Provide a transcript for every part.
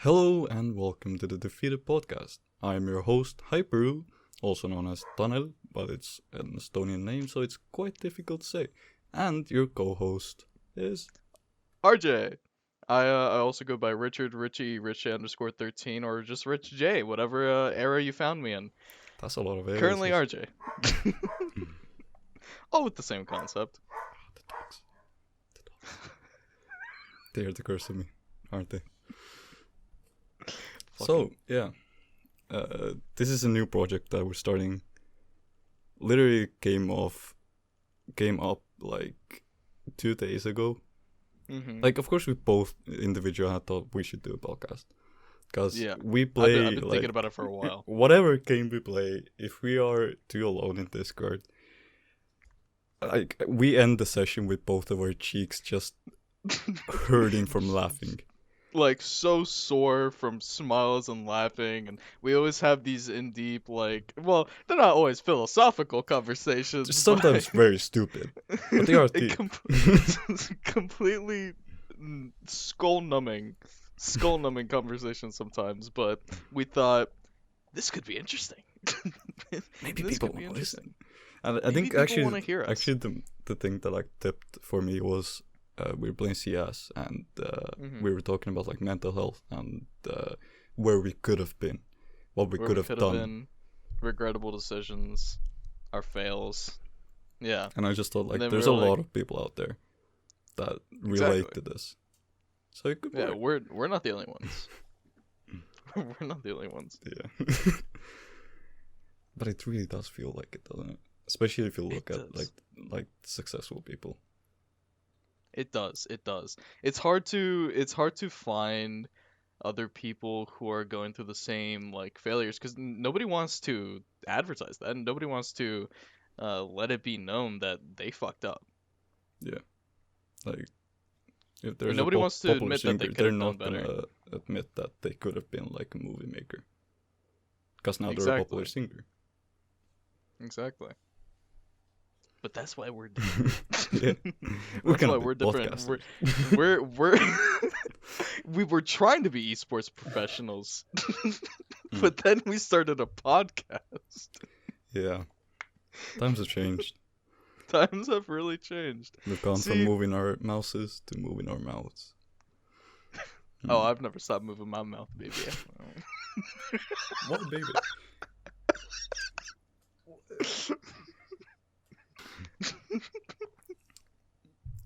Hello and welcome to the Defeated Podcast. I'm your host, Hyperu, also known as Tanel, but it's an Estonian name, so it's quite difficult to say. And your co-host is... RJ. I also go by Richard, Richj_13, or just Rich J, whatever era you found me in. That's a lot of areas. Currently RJ. All with the same concept. The dogs. They are the curse of me, aren't they? So, yeah. This is a new project that we're starting. Literally came up like 2 days ago. Mm-hmm. Like, of course, we both individually had thought we should do a podcast. Because Yeah. we play, I've been thinking about it for a while. Whatever game we play, if we are too alone in Discord, like, we end the session with both of our cheeks just hurting from laughing. Like, so sore from smiles and laughing, and we always have these in-deep, like, well, they're not always philosophical conversations. Sometimes very stupid, but they are deep. Completely skull-numbing conversations sometimes, but we thought, this could be interesting. Maybe This people could be will interesting. listen. And I Maybe think people wanna hear us. actually the thing that like tipped for me was we were playing CS and we were talking about like mental health and where we could have been, what we Where could we have could done. been, regrettable decisions, our fails. Yeah. And I just thought like then there's we a were like- lot of people out there that relate Exactly. to this. So it could Yeah, work. we're not the only ones. We're not the only ones. Yeah. But it really does feel like it, doesn't it? Especially if you look It at does. like successful people. It does. It does. It's hard to find other people who are going through the same like failures because nobody wants to advertise that and nobody wants to let it be known that they fucked up. Like if And there's nobody a wants to popular admit that they singer, could they're have done not better. gonna admit that they could have been like a movie maker. Because now they're a Exactly. popular singer. Exactly. But that's why we're different. Yeah. That's gonna why be we're different. podcasters. We're we were trying to be esports professionals, but then we started a podcast. Yeah. Times have changed. Times have really changed. We've gone from See- moving our mouses to moving our mouths. Oh, I've never stopped moving my mouth, baby. What baby?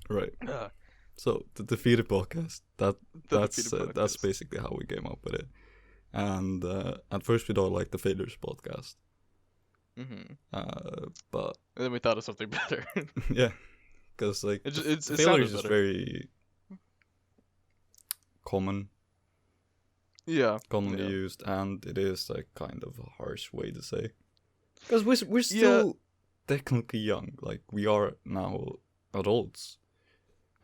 Right. Uh, So the Defeated Podcast. That's Defeated that's Podcast. basically how we came up with it. And at first we thought like the Failures Podcast. mhm. But And then we thought of something better. yeah, because like It failures sounded is better. very commonly Yeah. used, and it is like kind of a harsh way to say. Because we're still technically young. Like we are now adults,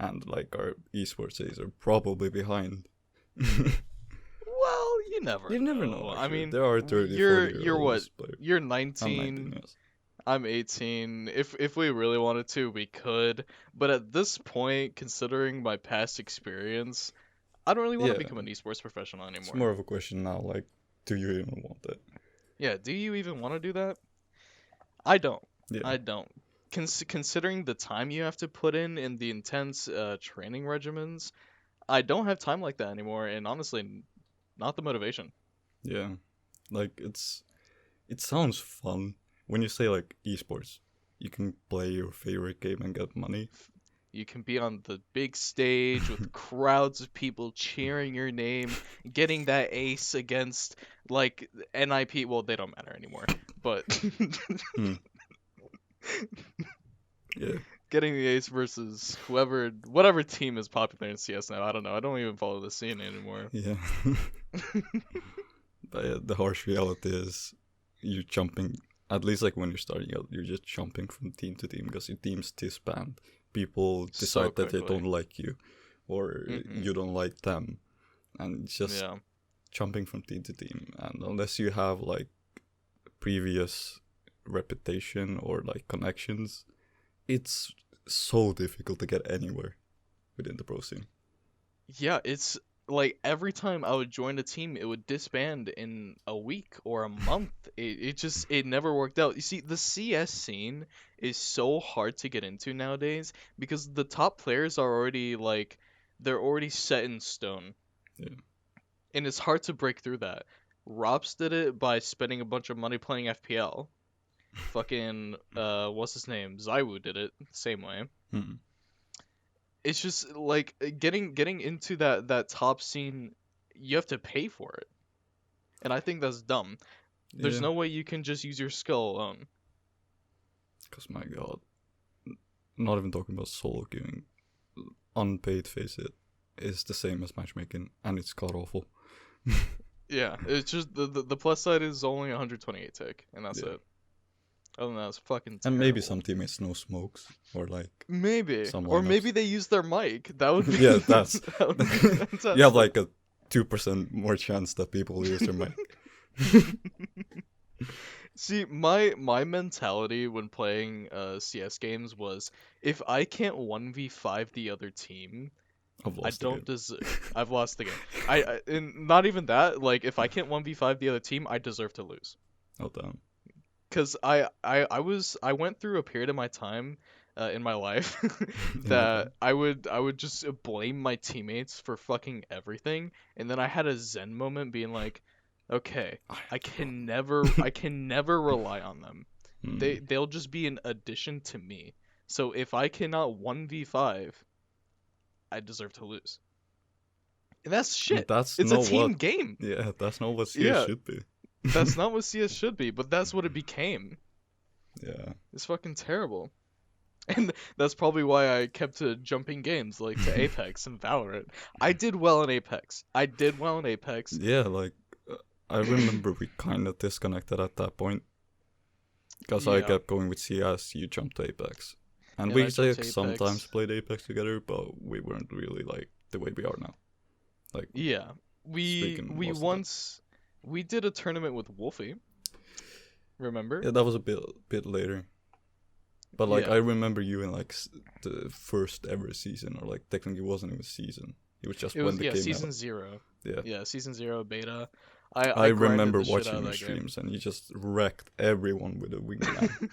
and like our esports days are probably behind. Well, you never know. I actually. mean, there are 30, you're 40 you're what? year-olds, but You're I'm 19. 19, yes. I'm 18. If we really wanted to, we could. But at this point, considering my past experience, I don't really want to Yeah. become an esports professional anymore. It's more of a question now. Like, do you even want it? Yeah, do you even want to do that? I don't. Yeah. I don't. Considering the time you have to put in the intense training regimens, I don't have time like that anymore. And honestly, not the motivation. Yeah, like it sounds fun when you say like esports. You can play your favorite game and get money. You can be on the big stage with crowds of people cheering your name, getting that ace against like NIP. Well, they don't matter anymore, but Yeah, getting the ace versus whatever team is popular in CS now. I don't know. I don't even follow the scene anymore. yeah. But yeah, the harsh reality is you're jumping. At least like when you're starting out, you're just jumping from team to team because your team's disband. People So decide that they quickly. don't like you, or you don't like them, and it's just Yeah. jumping from team to team. And unless you have like previous reputation or like connections, it's so difficult to get anywhere within the pro scene. Yeah, it's like every time I would join a team, it would disband in a week or a month. It never worked out. You see, the CS scene is so hard to get into nowadays because the top players are already like they're already set in stone. Yeah. And it's hard to break through that. Rops did it by spending a bunch of money playing FPL. Fucking what's his name? Zywoo did it same way. Hmm. It's just like getting into that top scene, you have to pay for it. And I think that's dumb. There's Yeah. no way you can just use your skill alone. Because my god, not even talking about solo queuing, unpaid face it is the same as matchmaking, and it's god awful. Yeah, it's just the plus side is only 128 tick, and that's Yeah. it. Other than that, it's fucking And maybe terrible. some teammates no smokes, or like Maybe, some or lineups. maybe they use their mic. That would be Yeah, that's that would be fantastic. you have like a 2% more chance that people use their mic. See, my mentality when playing CS games was if I can't 1v5 the other team, I've I lost the don't game. deserve. I've lost the game. And not even that. Like if I can't 1v5 the other team, I deserve to lose. Oh damn. Cause I went through a period of my time in my life In my that time. I would just blame my teammates for fucking everything, and then I had a zen moment being like, okay, I can never rely on them. Hmm. They'll just be an addition to me. So if I cannot 1v5, I deserve to lose. And that's And shit. that's It's a not team what. game. Yeah, that's not what CS Yeah, should be. that's not what CS should be, but that's what it became. Yeah. It's fucking terrible. And that's probably why I kept jumping games like to Apex and Valorant. I did well in Apex. Yeah, like I remember we kind of disconnected at that point because I Yeah. kept going with CS. You jumped to Apex, and And we I jumped to sometimes Apex. played Apex together, but we weren't really like the way we are now. Like Yeah. speaking We most of the time. once we did a tournament with Wolfie. Remember? Yeah, that was a bit later. But like Yeah. I remember you in like the first ever season, or like technically it wasn't even season. It was just It when was the game season out. 0. Yeah. Yeah, season 0 beta. I I grinded remember the shit out watching of your that game. streams and you just wrecked everyone with a wingman.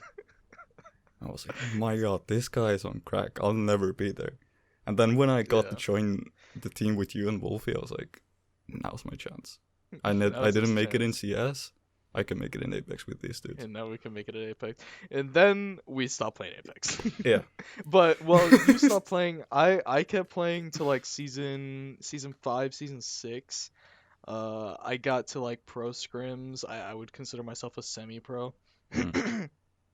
I was like, oh my god, this guy is on crack. I'll never be there. And then when I got to Yeah. join the team with you and Wolfie, I was like, now's my chance. I Now's didn't his make it in chance. CS. I can make it in Apex with these dudes. And now we can make it at Apex. And then we stopped playing Apex. Yeah. But well, you stopped playing. I kept playing to like season 5, season 6. I got to like pro scrims. I would consider myself a semi-pro. Mm.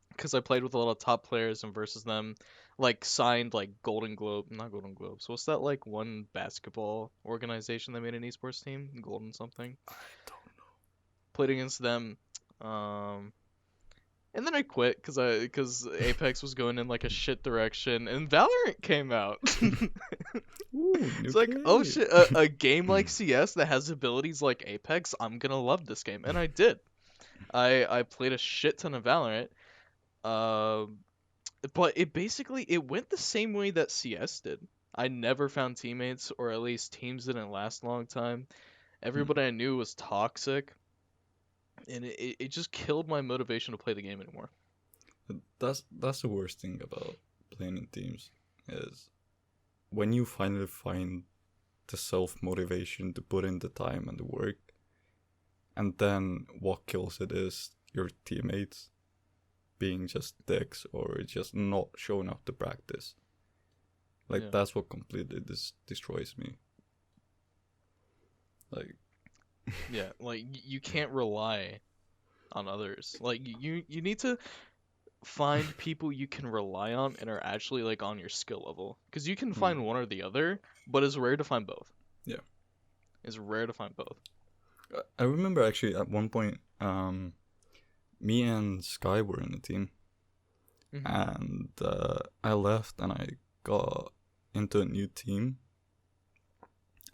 Because I played with a lot of top players and versus them, like signed like not Golden Globes. What's that like one basketball organization that made an esports team? Golden something. I don't know. Played against them, and then I quit because Apex was going in like a shit direction, and Valorant came out. Ooh, It's like, oh okay. shit, a game like CS that has abilities like Apex, I'm gonna love this game, and I did. I played a shit ton of Valorant. Um, but it went the same way that CS did. I never found teammates, or at least teams didn't last a long time. Everybody I knew was toxic, and it just killed my motivation to play the game anymore. That's the worst thing about playing in teams is when you finally find the self-motivation to put in the time and the work, and then what kills it is your teammates being just dicks or just not showing up to practice. Like Yeah. that's what completely destroys me. Like Yeah, like you can't rely on others. Like you need to find people you can rely on and are actually like on your skill level. Because you can find one or the other, but it's rare to find both. Yeah. It's rare to find both. I remember actually at one point, me and Sky were in a team, Mhm. and I left and I got into a new team,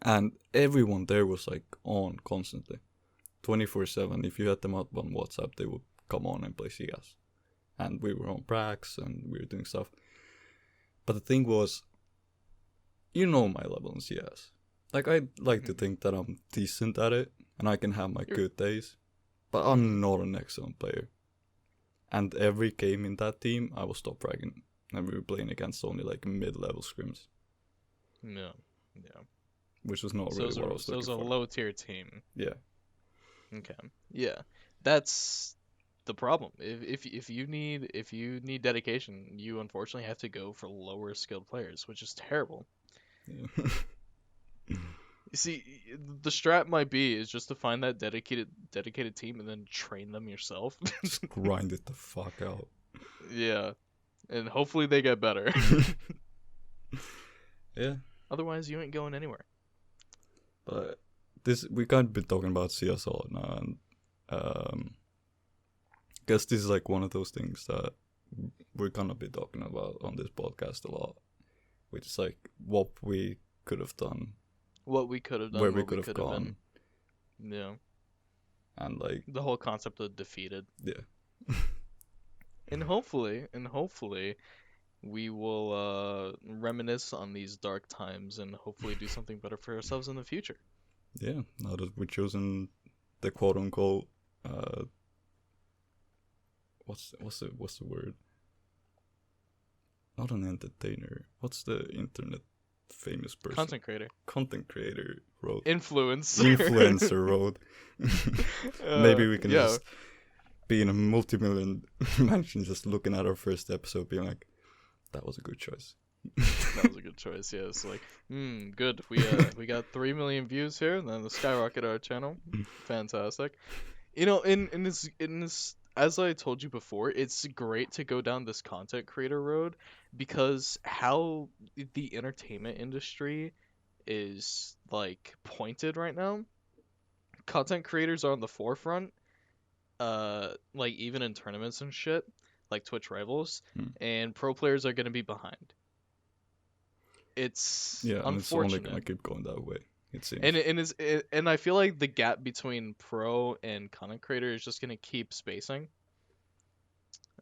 and everyone there was like on constantly, 24/7. If you had them up on WhatsApp, they would come on and play CS, and we were on pracs and we were doing stuff. But the thing was, you know my level in CS. Like, I like to think that I'm decent at it, and I can have my You're- good days, but I'm not an excellent player. And every game in that team, I will stop bragging, and we were playing against only like mid-level scrims, Yeah. Yeah. which was not So really what I was so it's looking a for. low tier team. Yeah, Okay. Yeah. That's the problem. If you need dedication, you unfortunately have to go for lower skilled players, which is terrible. yeah. You see, the strat might be is just to find that dedicated team and then train them yourself. Just grind it the fuck out. Yeah. And hopefully they get better. Yeah, Otherwise you ain't going anywhere. but we can't be talking about CS a lot now, and guess this is like one of those things that we're gonna be talking about on this podcast a lot, which is like what we could have done, What we could have done, where we what could have gone, been. Yeah. and like The whole concept of defeated. yeah, And hopefully we will reminisce on these dark times and hopefully do something better for ourselves in the future. yeah. Now that we've chosen the quote unquote what's the word? Not an entertainer. What's the internet famous person? Content creator road. Influencer road. Maybe we can just be in a multi-million mansion just looking at our first episode being like, that was a good choice. That was a good choice. Yeah, it's like, good. We got 3 million views here, and then the skyrocket our channel. Fantastic. You know, in this, as I told you before, it's great to go down this content creator road because how the entertainment industry is like pointed right now. Content creators are on the forefront, like even in tournaments and shit, like Twitch rivals, and pro players are gonna be behind. It's and it's only unfortunate. gonna keep going that way. It seems. And I feel like the gap between pro and content creator is just gonna keep spacing.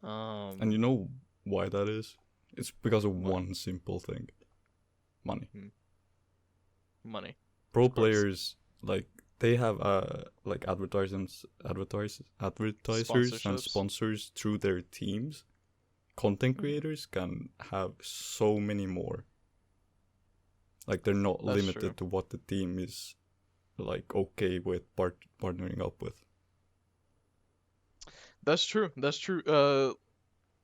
And you know why that is? It's because of one simple thing: money. Money. Pro players, like, they have like advertisers and sponsors through their teams. Content creators can have so many more. Like, they're not limited to what the team is like okay with partnering up with. That's true.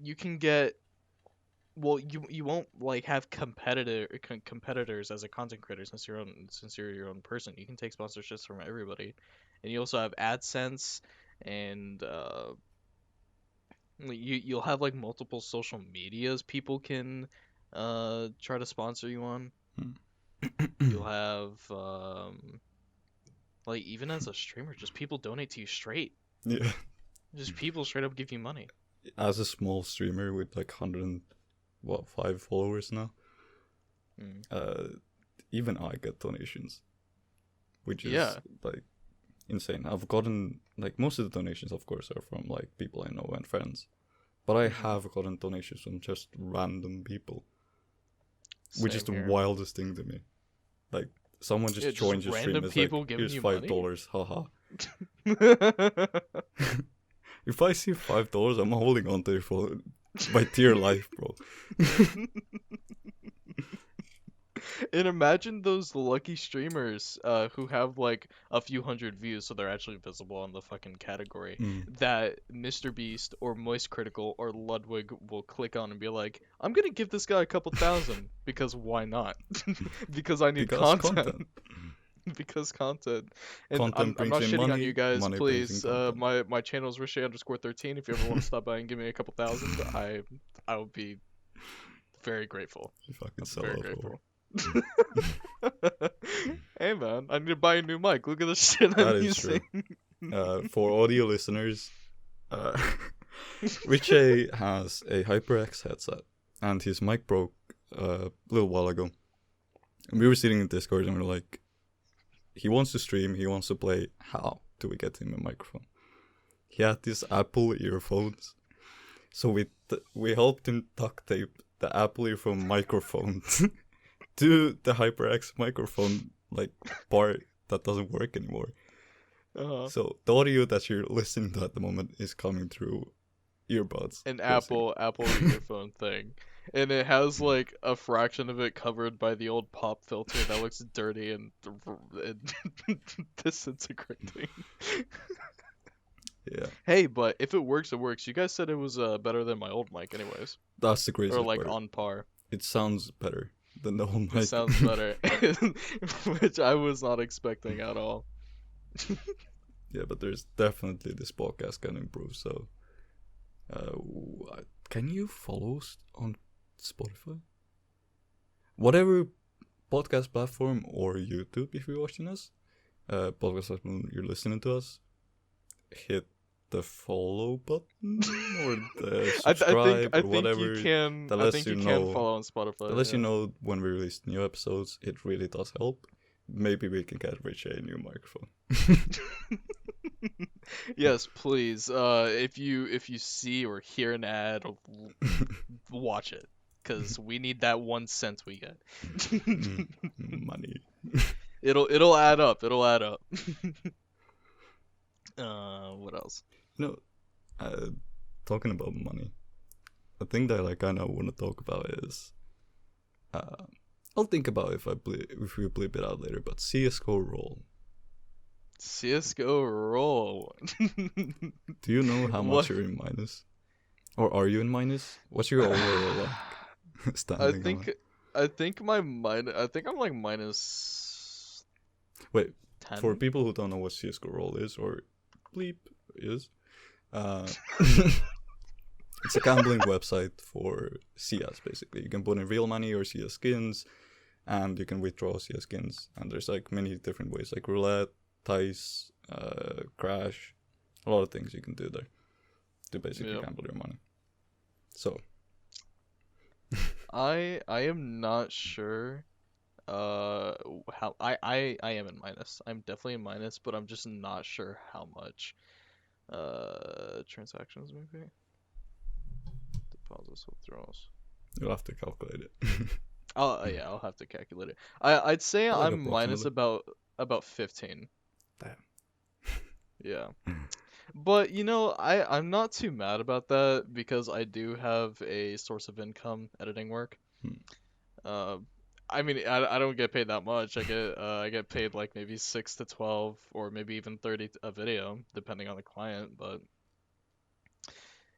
You can get, well, you won't like have competitors as a content creator since you're your own person. You can take sponsorships from everybody, and you also have AdSense, and you'll have like multiple social medias people can try to sponsor you on. You'll have like even as a streamer, just people donate to you straight. Yeah. Just people straight up give you money. As a small streamer with like 5 followers now, even I get donations, which is like insane. I've gotten like most of the donations, of course, are from like people I know and friends, but I have gotten donations from just random people, which is the wildest thing to me. Like, someone just joined your stream. It's like, here's $5, haha. If I see $5, I'm holding on to it for my dear life, bro. And imagine those lucky streamers who have like a few hundred views, so they're actually visible on the fucking category, that Mr. Beast or Moist Critical or Ludwig will click on and be like, I'm gonna give this guy a couple thousand, because why not? Because I need content. Because content. And I'm not shitting money, on you guys, money please. My channel is Richj_13. If you ever want to stop by and give me a couple thousand, I would be very grateful. You fucking sell very out grateful. Hey man, I need to buy a new mic. Look at the shit I'm using. For audio listeners, Richj has a HyperX headset, and his mic broke a little while ago. And we were sitting in Discord and we were like, he wants to stream, he wants to play. How do we get him a microphone? He had these Apple earphones, so we helped him duct tape the Apple earphone microphone to the HyperX microphone like part that doesn't work anymore. So the audio that you're listening to at the moment is coming through earbuds. An basically. Apple earphone thing, and it has like a fraction of it covered by the old pop filter that looks dirty and disintegrating. Yeah, Hey, but if it works, it works. You guys said it was better than my old mic, anyways, that's the or craziest like part. on par. It sounds better than the whole mic. It sounds better, which I was not expecting at all. Yeah, but there's definitely this podcast can improve. So, can you follow us on Spotify? Whatever podcast platform or YouTube, if you're watching us, podcast platform you're listening to us, hit the follow button or the subscribe I or think whatever. you can. That I lets think you you know. can follow on Spotify. That lets you yeah. know when we release new episodes. It really does help. Maybe we can get Richj a new microphone. Yes, please. If you see or hear an ad, watch it, cause we need that 1 cent we get. Money. It'll add up. It'll add up. What else? No, talking about money. The thing that I kind of want to talk about is, I'll think about if we bleep it out later. But CS:GO roll. CS:GO roll. Do you know how much you're in minus, or are you in minus? What's your overall like standing? I think I think I'm like minus. Wait, 10. for people who don't know what CS:GO roll is or bleep is, it's a gambling website for CS. Basically, you can put in real money or CS skins, and you can withdraw CS skins. And there's like many different ways, like roulette, dice, crash, a lot of things you can do there to basically gamble your money. So I am not sure how I am in minus. I'm definitely in minus, but I'm just not sure how much transactions maybe. Deposits, withdrawals. you'll have to calculate it. Yeah, I'll have to calculate it. I'd say Like I'm minus about 15. Damn. Yeah. But you know, I'm not too mad about that because I do have a source of income editing work. I mean, I don't get paid that much. I get paid like maybe 6 to 12 or maybe even 30 a video depending on the client, but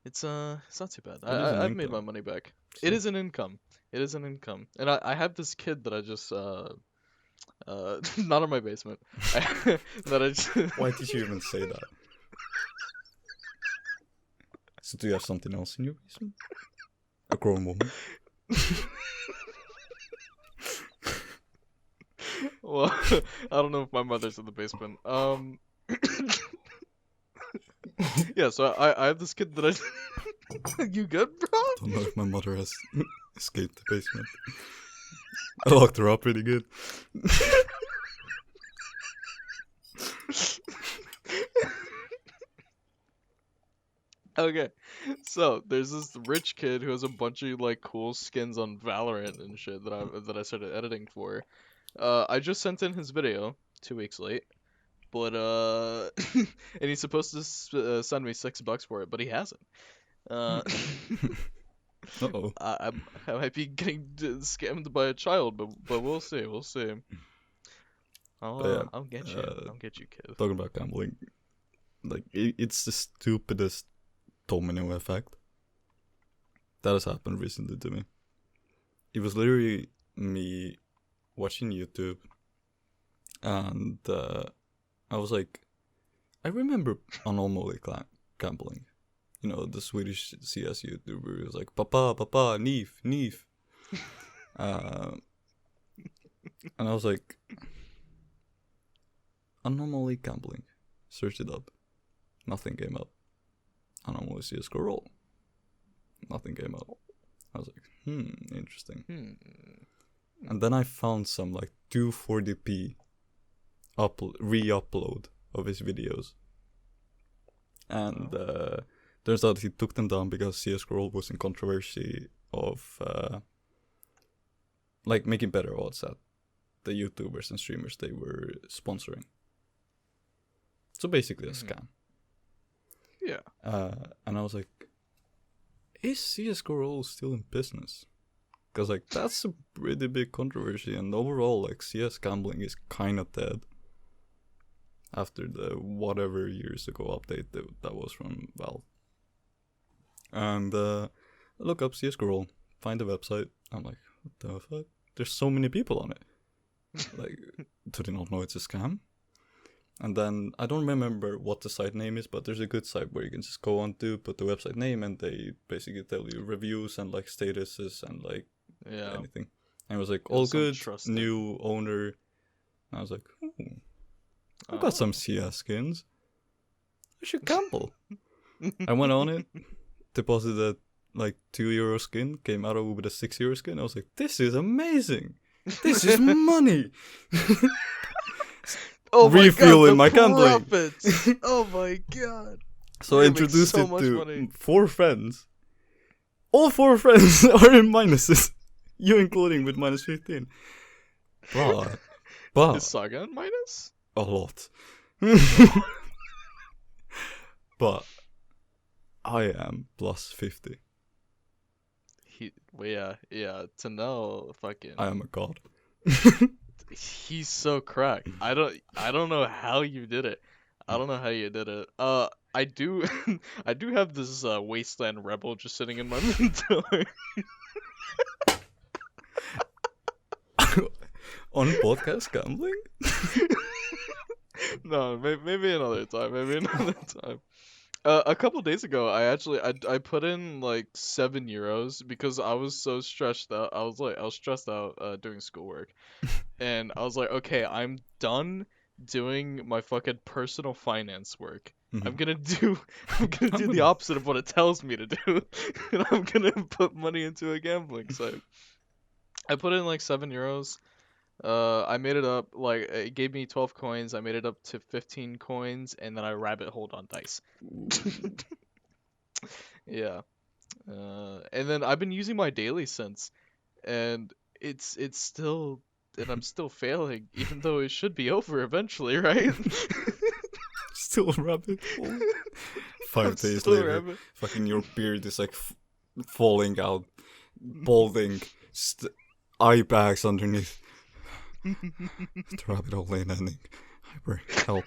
it's not too bad. I've made my money back. So. It is an income. It is an income. And I have this kid that I just not in my basement. That I just Why did you even say that? So do you have something else in your basement? A grown woman? Well, I don't know if my mother's in the basement. Yeah, so I have this kid that I... You good, bro? I don't know if my mother has escaped the basement. I locked her up pretty good. Okay, so there's this rich kid who has a bunch of like cool skins on Valorant and shit that I started editing for. I just sent in his video 2 weeks late, but and he's supposed to send me $6 for it, but he hasn't. Uh-oh. I might be getting scammed by a child, but we'll see. We'll see. I'll get you. I'll get you, kid. Talking about gambling, like it's the stupidest domino effect that has happened recently to me. It was literally me watching YouTube, and I was like, I remember Anomaly gambling. You know, the Swedish CS YouTuber who was like, Papa, Neef. And I was like, Anomaly gambling. Searched it up. Nothing came up. Anomaly CS:GO roll. Nothing came up. I was like, interesting. And then I found some like 240p re-upload of his videos. And turns out he took them down because CS:GO roll was in controversy of like making better odds at the YouTubers and streamers they were sponsoring. So basically a scam. Yeah. And I was like, is CSGO still in business? Because like that's a pretty big controversy, and overall like CS gambling is kind of dead. After the whatever years ago update that was from Valve. And look up CSGO, find the website. I'm like, what the fuck? There's so many people on it. Like, do they not know it's a scam? And then I don't remember what the site name is, but there's a good site where you can just go on to put the website name, and they basically tell you reviews and like statuses and like anything. And it was like all good, new owner. And I was like, I've got some CS skins. I should gamble. I went on it, deposited like €2 skin, came out with a €6 skin. I was like, this is amazing. This is money. Oh my refueling god, my gambling. Oh my god. So I introduced it to 4 friends. All 4 friends are in minuses. You including with minus 15. But is Saga in minus? A lot. But I am plus 50. To know fucking I am a god. he's so cracked. I don't know how you did it. I do I do have this Wasteland Rebel just sitting in my inventory. On podcast gambling? No, maybe another time. A couple days ago, I put in like €7 because I was so stressed out. I was stressed out doing schoolwork, and I was like, okay, I'm done doing my fucking personal finance work. Mm-hmm. I'm gonna do the opposite of what it tells me to do, and I'm gonna put money into a gambling site. I put in like €7. I made it up, like, it gave me 12 coins, I made it up to 15 coins, and then I rabbit holed on dice. Yeah. And then I've been using my daily since, and it's still, and I'm still failing, even though it should be over eventually, right? Still rabbit hole. 5 days later, fucking your beard is like falling out, balding, eye bags underneath. The rabbit hole ain't ending. Hyper, help.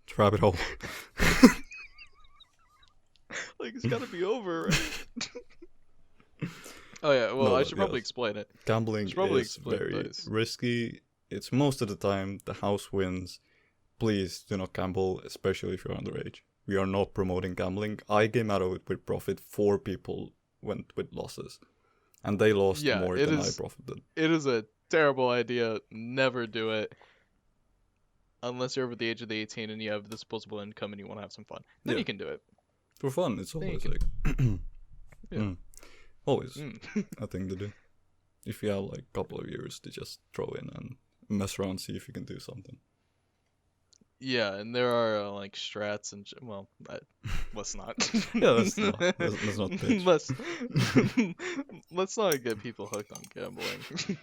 The rabbit hole. Like, it's gotta be over, right? Oh yeah, well, I should probably explain it. Gambling is very risky. It's most of the time the house wins. Please do not gamble, especially if you're underage. We are not promoting gambling. I came out of it with profit. 4 people went with losses. And they lost more than I profited. It is a terrible idea. Never do it. Unless you're over the age of 18 and you have disposable income and you want to have some fun. Then you can do it. For fun, it's always like... Always a thing to do. If you have like a couple of years to just throw in and mess around, see if you can do something. Yeah, and there are like strats and let's not. Yeah, let's not pitch. Let's not get people hooked on gambling.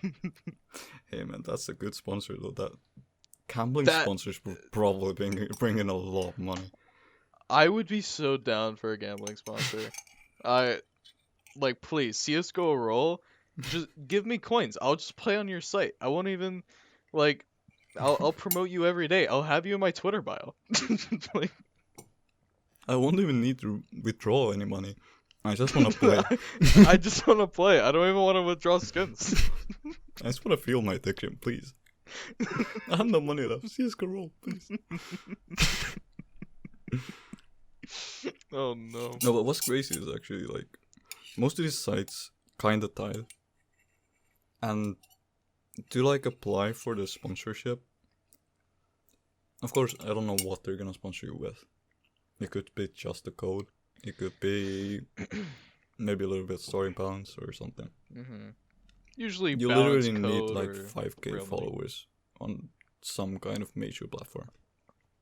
Hey man, that's a good sponsor though. That gambling sponsors will probably bring in a lot of money. I would be so down for a gambling sponsor. Please, CSGO roll. Just give me coins. I'll just play on your site. I won't even I'll promote you every day. I'll have you in my Twitter bio. I won't even need to withdraw any money. I just want to play. I just want to play. I don't even want to withdraw skins. I just want to feel my addiction, please. I have no money left. CSGO roll, please. Oh no. No, but what's crazy is actually like most of these sites kind of tied. And to apply for the sponsorship, of course, I don't know what they're gonna sponsor you with. It could be just the code. It could be maybe a little bit starting balance or something. Mm-hmm. Usually, you literally need 5k followers on some kind of major platform.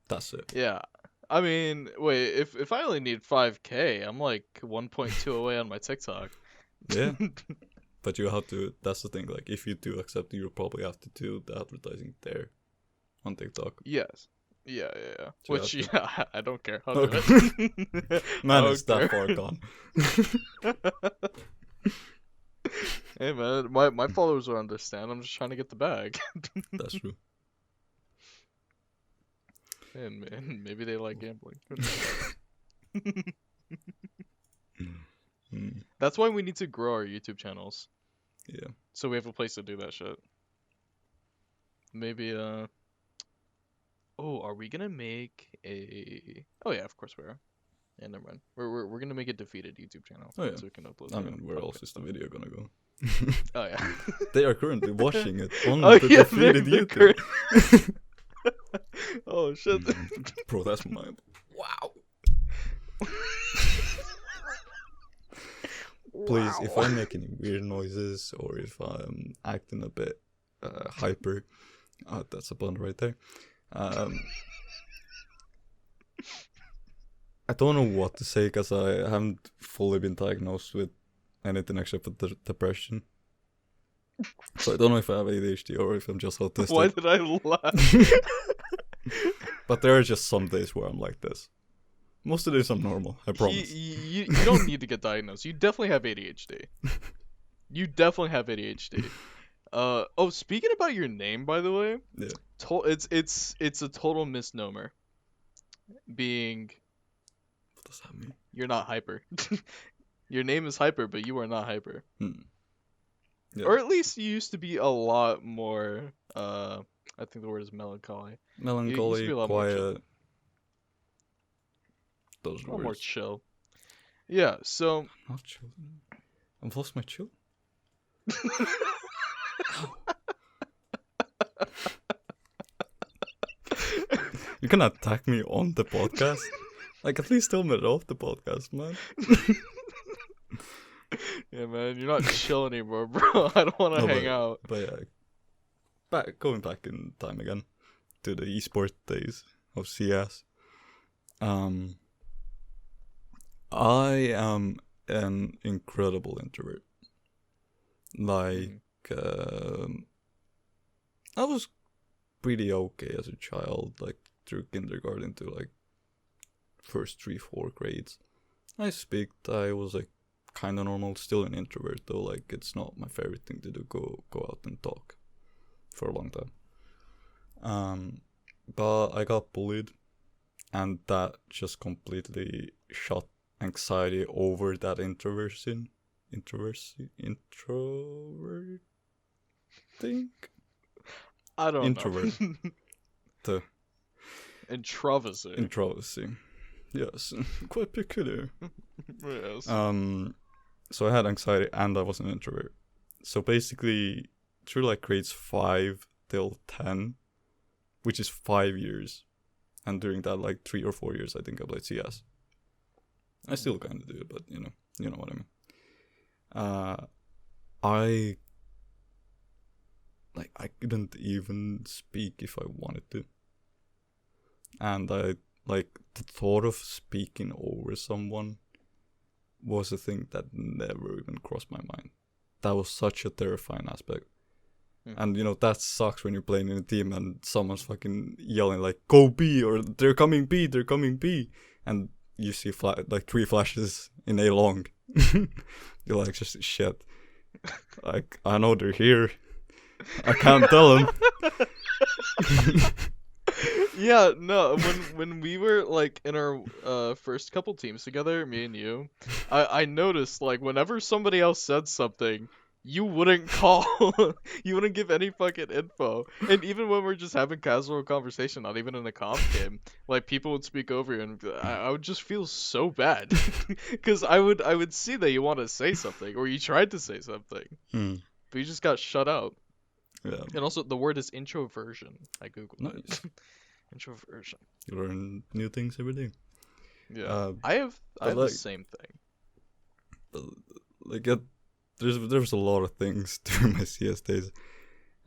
That's it. Yeah. I mean, wait, if I only need 5k, I'm like 1.2 away on my TikTok. Yeah. But you have to. That's the thing. Like, if you do accept it, you'll probably have to do the advertising there on TikTok. Yes. Yeah. So Which I don't care. I'll Okay. do it. Man, I it's don't that care. far gone. Hey man, my followers will understand. I'm just trying to get the bag. That's true. And man, maybe they like gambling. Mm, That's why we need to grow our YouTube channels. yeah. So we have a place to do that shit. Maybe oh, are we gonna make a Oh yeah, of course we are. Yeah, never mind. We're gonna make a defeated YouTube channel. Oh yeah. So we can upload I the mean, where else podcast is the stuff. video gonna go? Oh yeah. They are currently watching it on Oh the yeah, defeated they're YouTube. Oh shit. Bro, that's my. Wow. Please, if I make any weird noises or if I'm acting a bit hyper, that's a pun right there. I don't know what to say because I haven't fully been diagnosed with anything except for depression. So I don't know if I have ADHD or if I'm just autistic. Why did I laugh? But there are just some days where I'm like this. Most of the days I'm normal, I promise. You don't need to get diagnosed. You definitely have ADHD. You definitely have ADHD. Oh, speaking about your name, by the way, Yeah. it's a total misnomer. Being What does that mean? you're not hyper. Your name is Hyper, but you are not hyper. Yeah. Or at least you used to be a lot more. I think the word is melancholy. Melancholy, be a lot more chill. quiet. Those A lot more words. chill. Yeah. So. Not chill. I've lost my chill. You can attack me on the podcast. Like, at least tell me it off the podcast, man. Yeah, man, you're not chill anymore, bro. I don't want to hang out. But yeah, going back in time again to the esports days of CS. I am an incredible introvert. Like, I was pretty okay as a child, like through kindergarten to like first 3-4 grades. I speaked. I was like kind of normal. Still an introvert though. Like, it's not my favorite thing to do. Go out and talk for a long time. But I got bullied, and that just completely shut anxiety over that introvert thing. I don't Introvert. know. Introversy. Introversy. Yes, quite peculiar. Yes. So I had anxiety and I was an introvert. So basically, through like grades 5 till 10, which is 5 years, and during that like 3 or 4 years, I think I played CS. I still kind of do it, but you know what I mean. I couldn't even speak if I wanted to, and I like the thought of speaking over someone was a thing that never even crossed my mind. That was such a terrifying aspect. And that sucks when you're playing in a team and someone's fucking yelling like "Go B" or "They're coming B," and you see like 3 flashes in A long. You're like, just shit. Like, I know they're here. I can't tell them. Yeah, no. When we were like in our first couple teams together, me and you, I noticed like whenever somebody else said something, you wouldn't call. You wouldn't give any fucking info. And even when we're just having casual conversation, not even in a comp game, like people would speak over you, and I would just feel so bad because I would see that you want to say something or you tried to say something, but you just got shut out. Yeah. And also the word is introversion. I googled Nice. it. Introversion. You learn new things every day. Yeah. I have like, the same thing. But like, there's a lot of things during my CS days,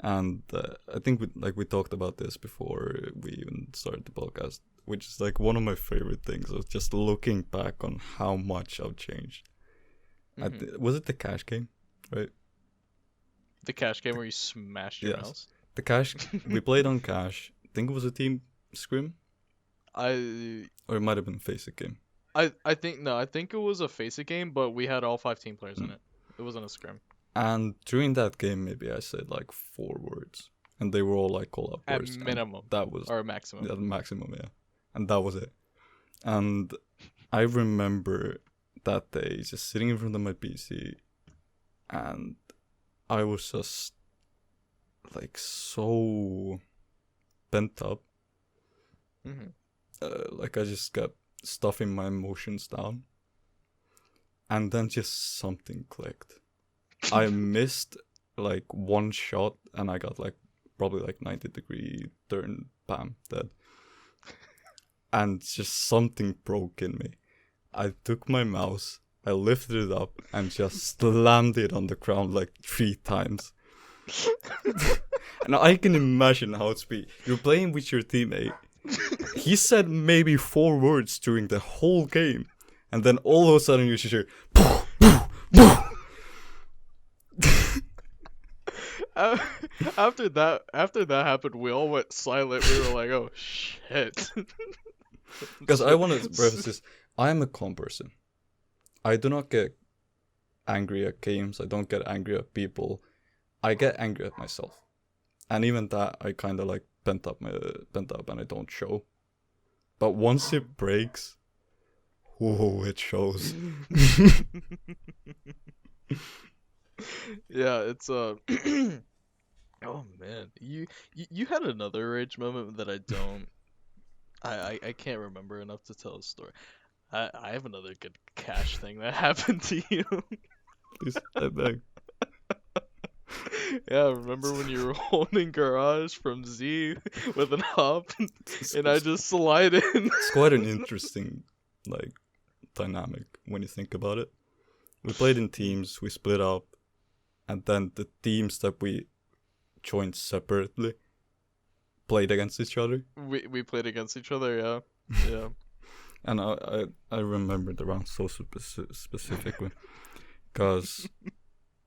and I think we talked about this before we even started the podcast, which is like one of my favorite things of just looking back on how much I've changed. Was it the cash game, right? The cash game where you smashed your Yes. mouse. The cash we played on cash. I think it was a team scrim, I or it might have been a FACEIT game. I think it was a FACEIT game, but we had all 5 team players in Mm. it. It wasn't a scrim. And during that game, maybe I said like 4 words, and they were all like call-out At words. and minimum. that was Or a maximum. the maximum, yeah. And that was it. And I remember that day just sitting in front of my PC, and I was just like so bent up. Hmm. Like I just kept stuffing my emotions down, and then just something clicked. I missed like one shot, and I got like probably like 90-degree turn, bam, dead. And just something broke in me. I took my mouse, I lifted it up, and just slammed it on the ground like 3 times. And I can imagine how it's be. You're playing with your teammate. He said maybe 4 words during the whole game, and then all of a sudden you just hear. After that happened, we all went silent. We were like, "Oh shit!" Because I want to preface this: I am a calm person. I do not get angry at games. I don't get angry at people. I get angry at myself, and even that I kind of like pent up, and I don't show. But once it breaks, whoa, it shows. Yeah, it's Oh man, you had another rage moment that I don't. I can't remember enough to tell a story. I have another good cash thing that happened to you. Please, I beg. Yeah, remember when you were holding garage from Z with an hop, and I just slide in. It's quite an interesting, like, dynamic when you think about it. We played in teams, we split up, and then the teams that we joined separately played against each other. We played against each other, yeah, yeah. And I remember the round so specifically, because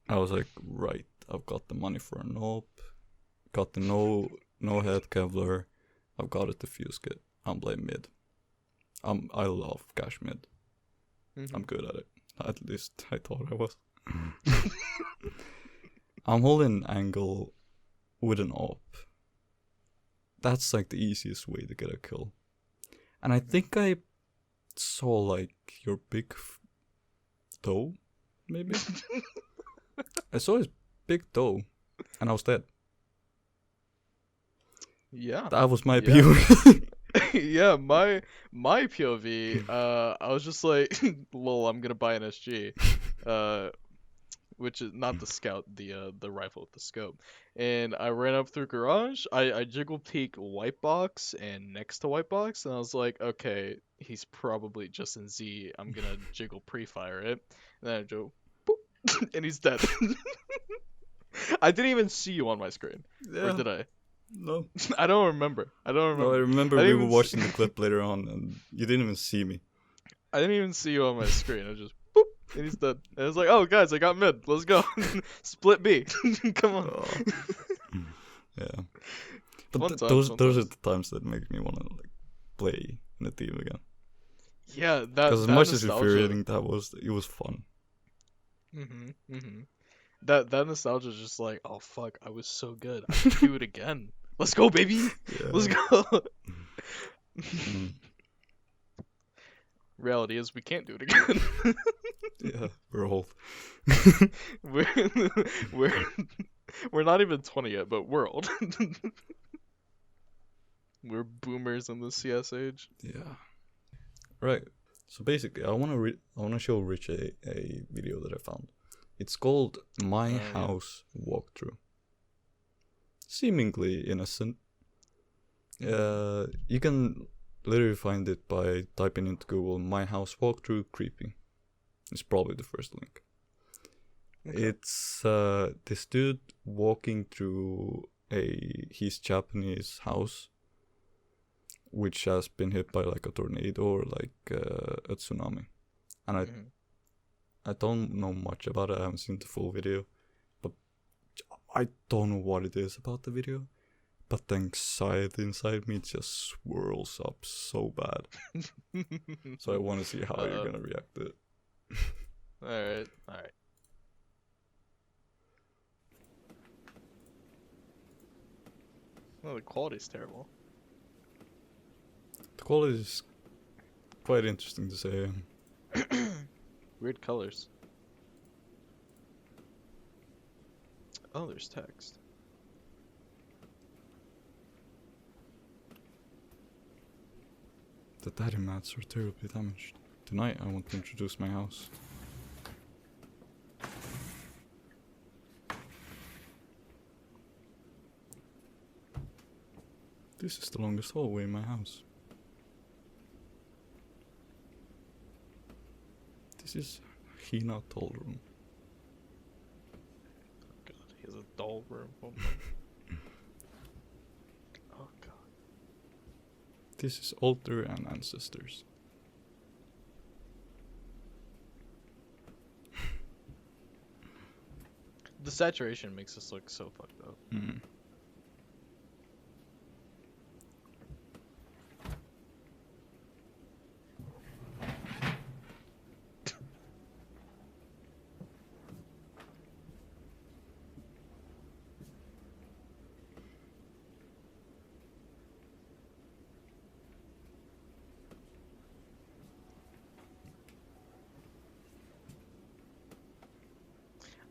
I was like, right, I've got the money for an op, got the no head Kevlar, I've got a defuse kit. I'm playing mid. I love cash mid. Mhm. I'm good at it. At least I thought I was. I'm holding angle with an op. That's like the easiest way to get a kill. And I think I saw like your big toe, maybe? I saw his big toe, and I was dead. Yeah. That was my Yeah. POV. Yeah, my POV, I was just like, lol, I'm gonna buy an SG. Which is not the scout, the rifle with the scope. And I ran up through garage. I jiggle peek white box and next to white box, and I was like, okay, he's probably just in Z. I'm gonna jiggle pre-fire it. And then I go, boop, and he's dead. I didn't even see you on my screen, or did I? No. I don't remember. No, I remember I we didn't were even watching the clip later on, and you didn't even see me. I didn't even see you on my screen. I just boop, and he's dead. And I was like, oh guys, I got mid. Let's go. Split B. Come on. Oh. Yeah. But Fun times, those fun are times. the times that make me want to like play in a team again. Yeah, that Because as that much as nostalgia. infuriating that was, it was fun. That nostalgia is just like, oh fuck, I was so good. I can do it again. Let's go, baby. Yeah. Let's go. Mm. Reality is we can't do it again. Yeah, we're old. we're we're we're not even 20 yet, but we're old. We're boomers in the CS age. Yeah. Right. So basically, I wanna show Rich a video that I found. It's called My yeah. House Walkthrough. Seemingly innocent. You can literally find it by typing into Google "My House Walkthrough Creeping." It's probably the first link. Okay. It's this dude walking through his Japanese house, which has been hit by like a tornado or like a tsunami. And I don't know much about it. I haven't seen the full video, but I don't know what it is about the video, but the anxiety inside me just swirls up so bad. So I want to see how you're gonna react to it. Alright. Oh, the quality's terrible. The quality is quite interesting to say. Weird colors. Oh, there's text. The daddy mats are terribly damaged. Tonight I want to introduce my house. This is the longest hallway in my house. This is Hina doll room. Oh god, he has a doll room. Oh god. This is altar and ancestors. The saturation makes this look so fucked up. Mm.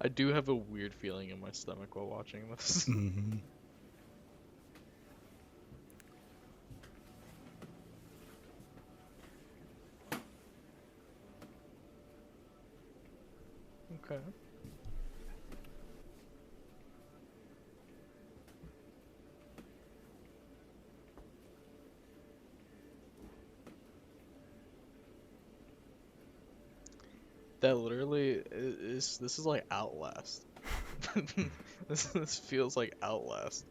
I do have a weird feeling in my stomach while watching this. Mm-hmm. Okay. That literally is. This is like Outlast. This feels like Outlast.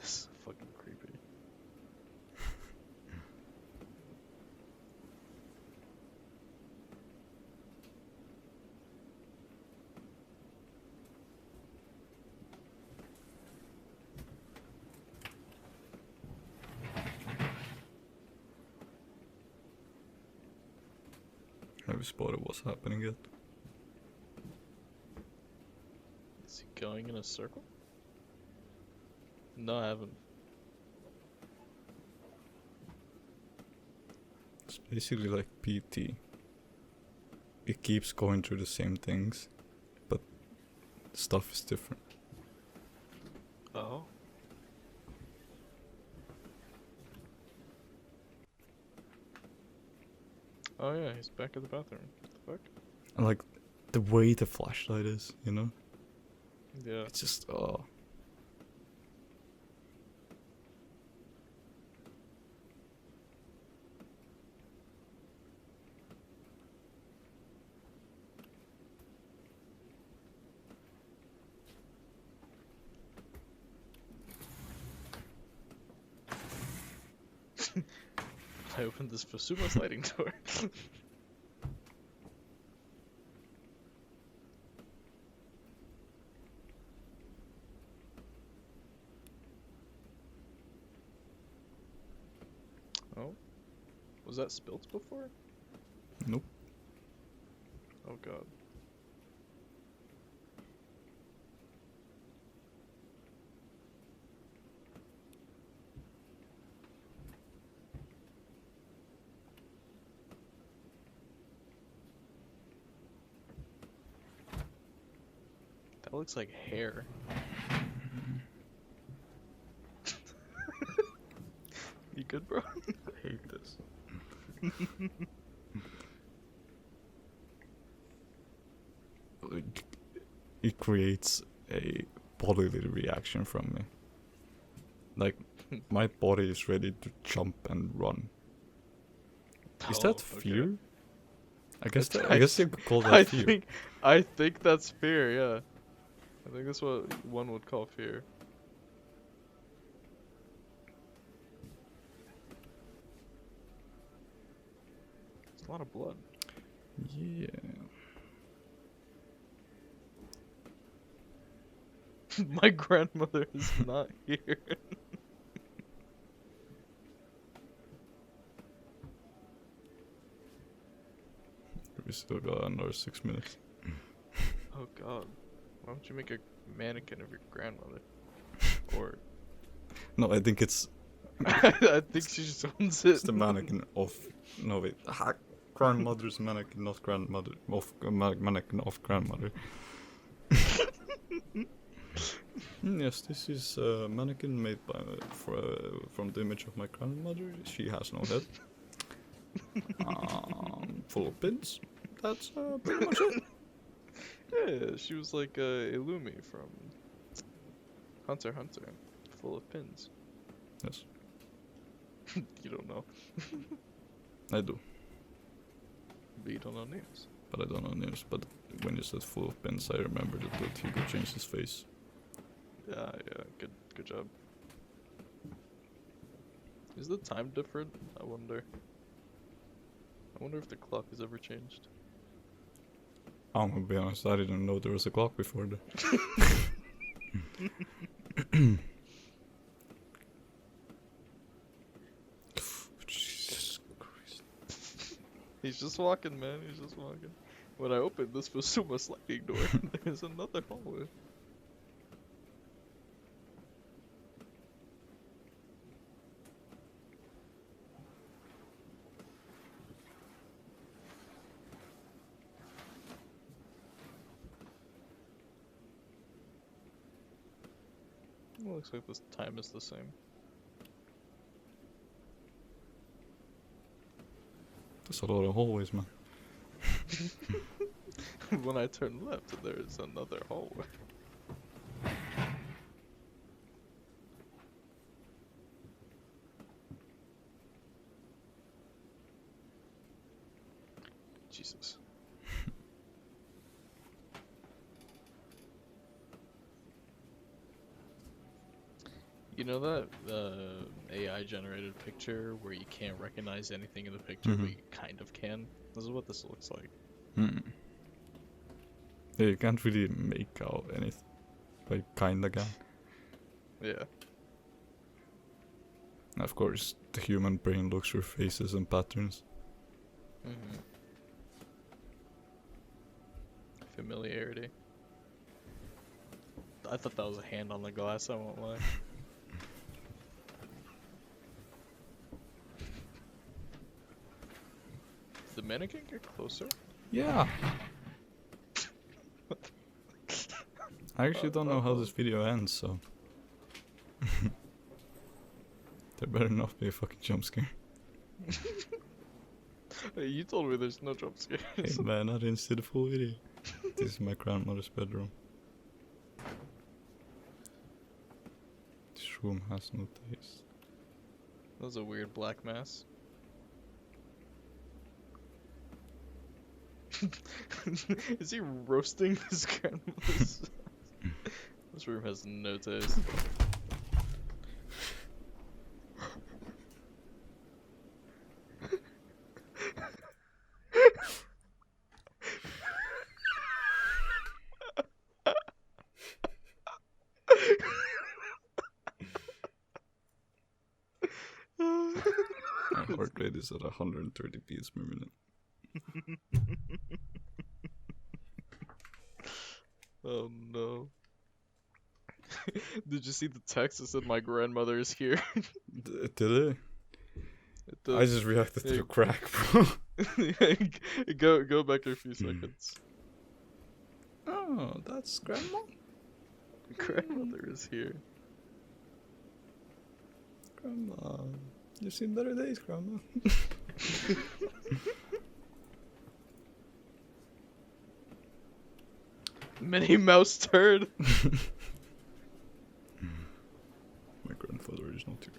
This is fucking creepy. Have you spotted what's happening yet? Is he going in a circle? No, I haven't. It's basically like PT. It keeps going through the same things, but stuff is different. Oh. Oh yeah, he's back at the bathroom. What the fuck? And like the way the flashlight is, you know? Yeah. It's just oh. I opened this Fusuma sliding door. Oh. Was that spilt before? Nope. Oh god. That looks like hair. You good, bro? I hate this. Like, it creates a bodily reaction from me. Like, my body is ready to jump and run. Is that fear? Okay. I guess you could call that fear. I think that's fear, yeah. I think that's what one would call fear. It's a lot of blood. Yeah. My grandmother is not here. We still got another 6 minutes. Oh god. Why don't you make a mannequin of your grandmother? Or No, I think it's I think she just owns it. it's the mannequin of... No, wait. Grandmother's mannequin, not grandmother. Mannequin of grandmother. Yes, this is a mannequin made by from the image of my grandmother. She has no head. Full of pins. That's pretty much it. Yeah, she was like Illumi from Hunter x Hunter, full of pins. Yes, You don't know, I do. but you don't know names. But I don't know names. But when you said full of pins, I remembered that he could change his face. Yeah, good job. Is the time different? I wonder if the clock has ever changed. I'm gonna be honest, I didn't know there was a clock before that. Jesus Christ. He's just walking, man. He's just walking. When I opened this Fusuma sliding door, there's another hallway. It looks like this time is the same. There's a lot of hallways, man. When I turn left, there is another hallway. Jesus. You know that AI generated picture where you can't recognize anything in the picture, but you kind of can? This is what this looks like. Yeah, you can't really make out anything. Like, kinda can. Yeah. Of course, the human brain looks for faces and patterns. Familiarity. I thought that was a hand on the glass, I won't lie. Did the mannequin get closer? Yeah! I actually don't know how this video ends, so... There better not be a fucking jump scare. Hey, you told me there's no jump scares. Hey man, I didn't see the full video. This is my grandmother's bedroom. This room has no taste. That was a weird black mass. Is he roasting his grandmother's? This room has no taste. My heart rate is at 130 beats per minute. Oh no. Did you see the text that said my grandmother is here? Did it? I just reacted to the crack, bro. Go back a few seconds. Oh, that's grandma? Grandmother is here. Grandma. You've seen better days, grandma. Minnie Mouse turd. My grandfather is not here.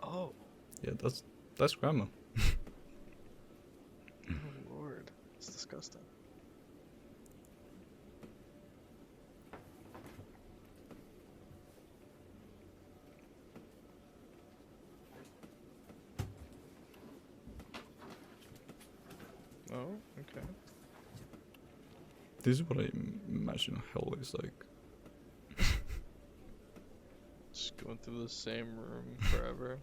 Oh. Yeah, that's grandma. Oh Lord, it's disgusting. Oh, okay. This is what I imagine hell is like. Just going through the same room forever.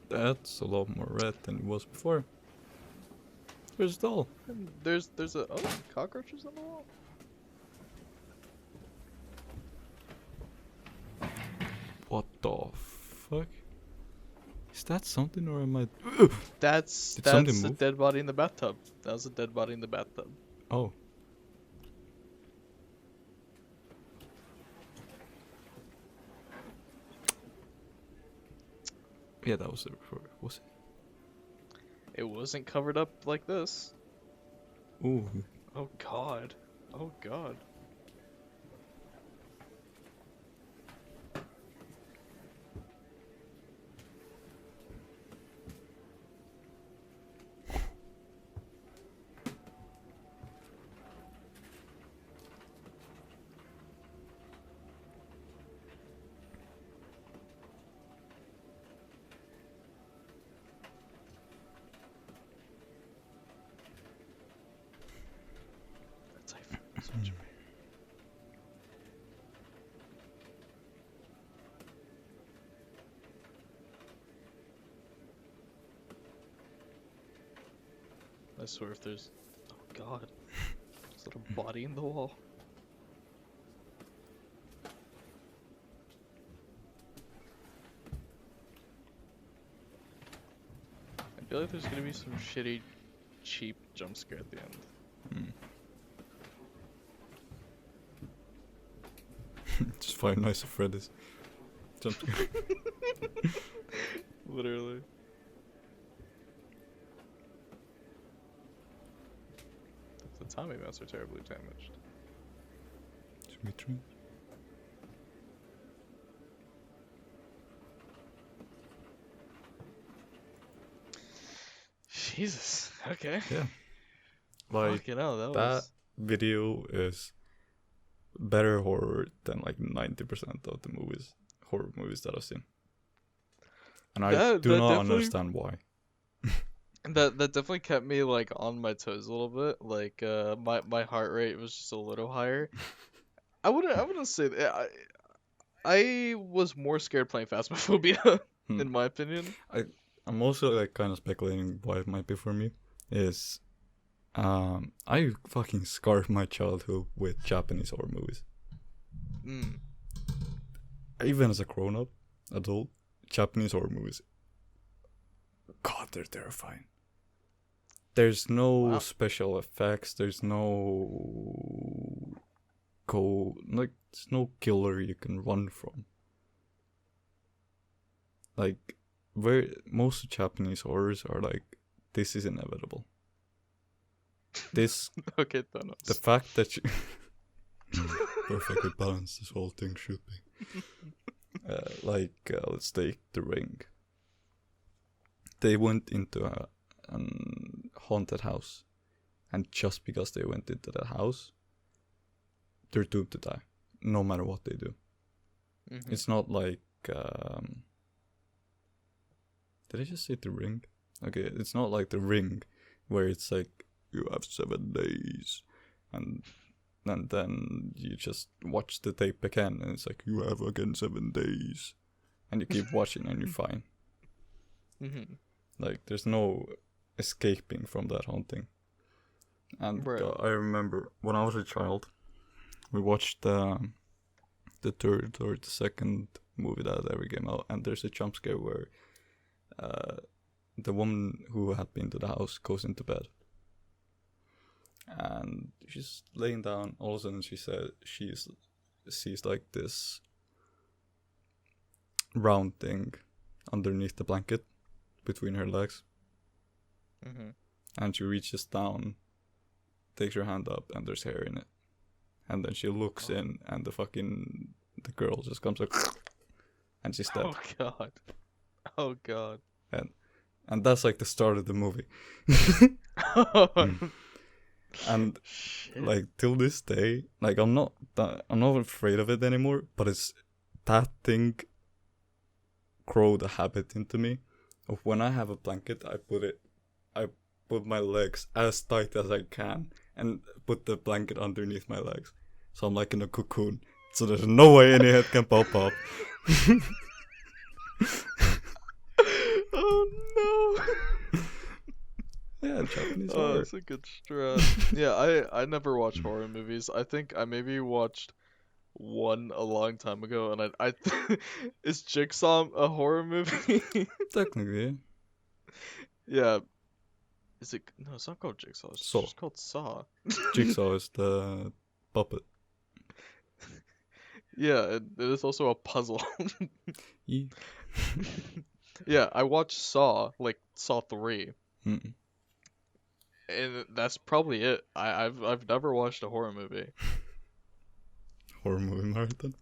That's a lot more red than it was before. There's a doll. And there's a cockroaches on the wall. What the fuck? Is that something or am I? That's Did something a move? dead body in the bathtub. That was a dead body in the bathtub. Oh. Yeah, that was it before. Was It wasn't covered up like this. it? Ooh. Oh God. Oh God. That's Hyperu. I swear if there's... Oh God. Is that a body in the wall? I feel like there's gonna be some shitty, cheap jump scare at the end. Just Five Nights at Freddy's. Jump scare. Literally. The Tommy mouse are terribly damaged. Dimitri. Jesus. Okay. Yeah. Like Fucking hell, that that was... video is better horror than like 90% of the horror movies that I've seen. And I That- do that not definitely- understand why. That definitely kept me like on my toes a little bit. Like my heart rate was just a little higher. I wouldn't say that. I was more scared playing Phasmophobia, Hmm. in my opinion. I'm also like kind of speculating why it might be for me is I fucking scarred my childhood with Japanese horror movies. Mm. Even as a grown-up adult, Japanese horror movies, God, they're terrifying. There's no Wow. special effects. There's no there's no killer you can run from. Like, where most Japanese horrors are like, this is inevitable. This Okay, Thanos. the fact that you perfectly balanced this whole thing should be. Let's take The Ring. They went into a haunted house, and just because they went into that house, they're doomed to die, no matter what they do. Mhm. It's not like did I just say The Ring? Okay, it's not like The Ring, where it's like you have 7 days, and then you just watch the tape again, and it's like you have again 7 days, and you keep watching, and you're fine. Mhm. Like, there's no escaping from that haunting. And Right. I remember when I was a child, we watched the third or the second movie that ever came out, and there's a jump scare where the woman who had been to the house goes into bed, and she's laying down. All of a sudden, she sees like this round thing underneath the blanket between her legs, and she reaches down, takes her hand up, and there's hair in it. And then she looks in, and the girl just comes like, and she's dead. Oh god. And that's like the start of the movie. And Shit. like till this day, like I'm not afraid of it anymore. But it's that thing growed a habit into me of when I have a blanket, I put my legs as tight as I can and put the blanket underneath my legs, so I'm like in a cocoon. So there's no way any head can pop up. Oh no. Yeah, Japanese Oh, horror. that's a good strat. Yeah, I never watch horror movies. I think I maybe watched one a long time ago, and I is Jigsaw a horror movie? Technically, Yeah. Is it? No, it's not called Jigsaw. It's Saw. just called Saw. Jigsaw is the puppet. Yeah, it is also a puzzle. Yeah. Yeah, I watched Saw, like Saw 3, Mm. and that's probably it. I've never watched a horror movie. Horror movie marathon.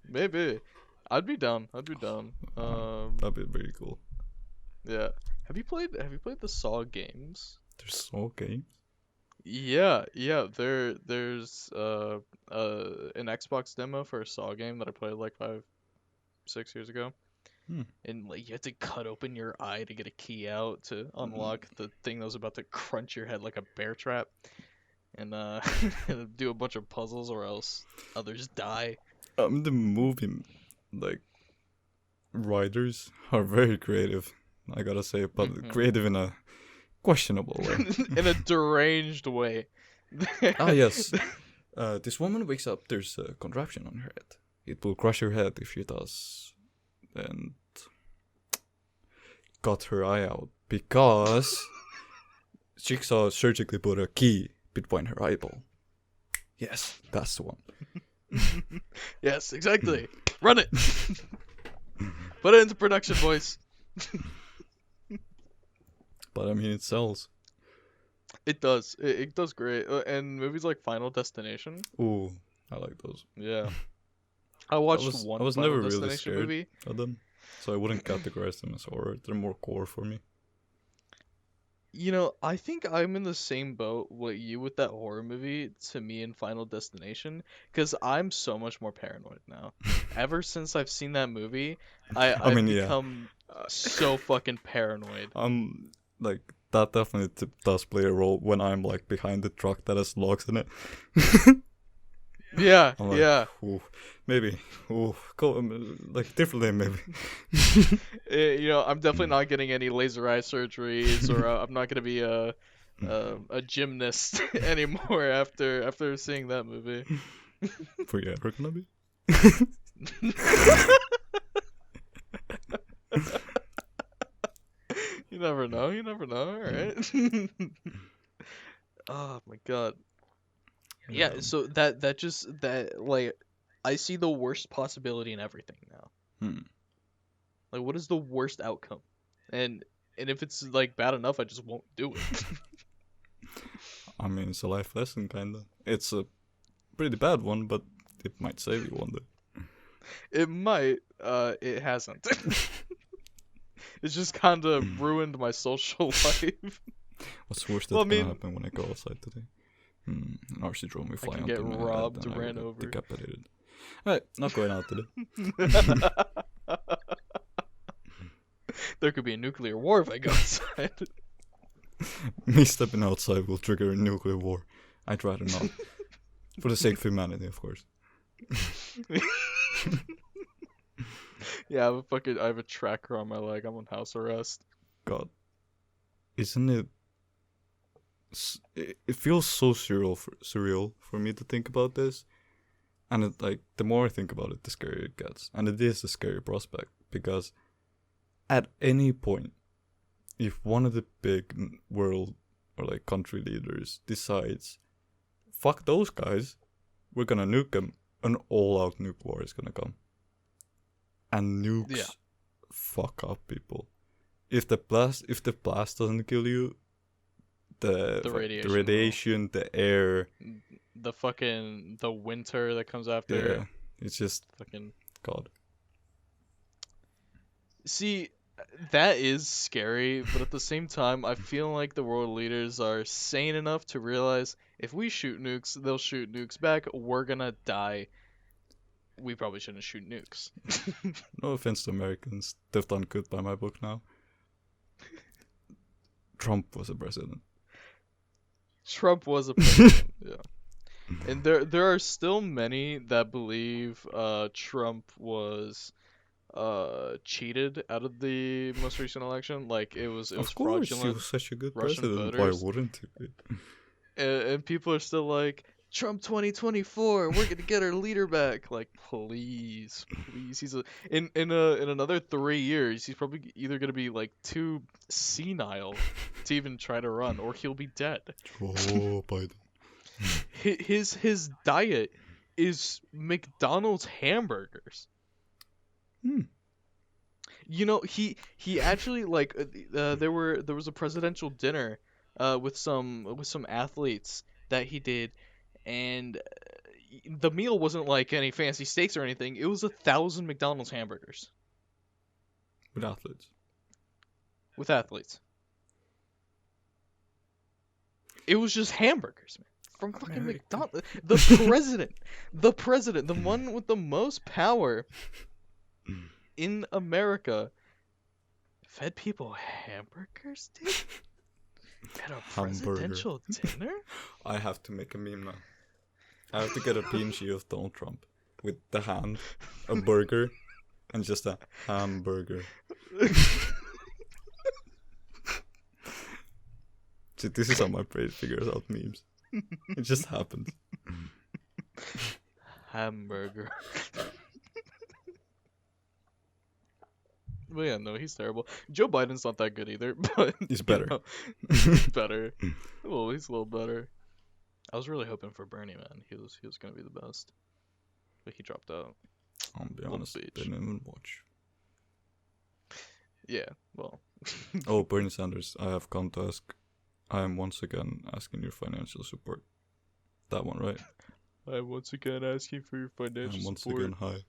Maybe. I'd be down. I'd be down. That'd be very cool. Yeah. Have you played the Saw games? There's Saw games. Yeah. There's an Xbox demo for a Saw game that I played like 5-6 years ago. And like you had to cut open your eye to get a key out to unlock the thing that was about to crunch your head like a bear trap. And do a bunch of puzzles or else others die. The movie like writers are very creative, I gotta say, but creative in a questionable way. In a deranged way. Yes. This woman wakes up, there's a contraption on her head. It will crush her head if she does. And got her eye out because Jigsaw surgically put a key between her eyeball. Yes, that's the one. Yes, exactly. Run it. Put it into production, boys. But I mean, it sells. It does. It does great. And movies like Final Destination. Ooh, I like those. Yeah. I watched one I was Final never really Destination scared movie. of them, so I wouldn't categorize them as horror. They're more core for me. You know, I think I'm in the same boat with you with that horror movie to me in Final Destination, because I'm so much more paranoid now. Ever since I've seen that movie, I've become so fucking paranoid. Like, that definitely does play a role when I'm like behind the truck that has logs in it. Yeah, I'm like, yeah. Ooh, maybe. Ooh, go like differently, maybe. You know, I'm definitely not getting any laser eye surgeries, or I'm not gonna be a gymnast anymore after seeing that movie. For you ever gonna be? You never know. You never know. All right. Oh my god. Yeah. So that like, I see the worst possibility in everything now. Like, what is the worst outcome? And if it's like bad enough, I just won't do it. I mean, it's a life lesson, kinda. It's a pretty bad one, but it might save you one day. It might. It hasn't. It's just kind of ruined my social life. What's the worst that's gonna happen when I go outside today? An RC drone will fly onto me. Robbed, and ran over. Decapitated. Alright, not going out today. There could be a nuclear war if I go outside. Me stepping outside will trigger a nuclear war. I'd rather not. For the sake of humanity, of course. Yeah, I have a tracker on my leg. I'm on house arrest. God, isn't it? It feels so surreal for me to think about this, and it, like, the more I think about it, the scarier it gets, and it is a scary prospect because at any point, if one of the big world or like country leaders decides fuck those guys. We're gonna nuke them. An all-out nuke war is gonna come. And nukes fuck up people. If the blast doesn't kill you, the radiation, the air, the winter that comes after. Yeah, it's just fucking God. See, that is scary, but at the same time, I feel like the world leaders are sane enough to realize if we shoot nukes, they'll shoot nukes back. We're gonna die. We probably shouldn't shoot nukes. No offense to Americans, they've done good by my book now. Trump was a president. Trump was a president, yeah. And there are still many that believe Trump was cheated out of the most recent election. Like it was of course, fraudulent. he was such a good Russian president. voters. Why wouldn't he? And people are still like, Trump 2024, we're gonna get our leader back. Like, please. He's in another 3 years, he's probably either gonna be like too senile to even try to run, or he'll be dead. Oh, Biden. His diet is McDonald's hamburgers. You know, he actually like there was a presidential dinner with some athletes that he did, and the meal wasn't like any fancy steaks or anything. It was 1,000 McDonald's hamburgers With athletes. with athletes. It was just hamburgers, man. From fucking America. McDonald's. The president, the one with the most power in America, fed people hamburgers, dude? At a presidential dinner? I have to make a meme now. I have to get a PNG of Donald Trump with the hand, a burger, and just a hamburger. See, this is how my brain figures out memes. It just happens. Hamburger. But yeah, no, he's terrible. Joe Biden's not that good either, but He's better. He's better. Well, he's a little better. I was really hoping for Bernie, man. He was gonna be the best, but he dropped out. I'll be honest, bitch. didn't even watch. Yeah, well. Oh, Bernie Sanders, I have come to ask. I am once again asking your financial support. That one, right? I'm once again asking for your financial I'm once support. again high.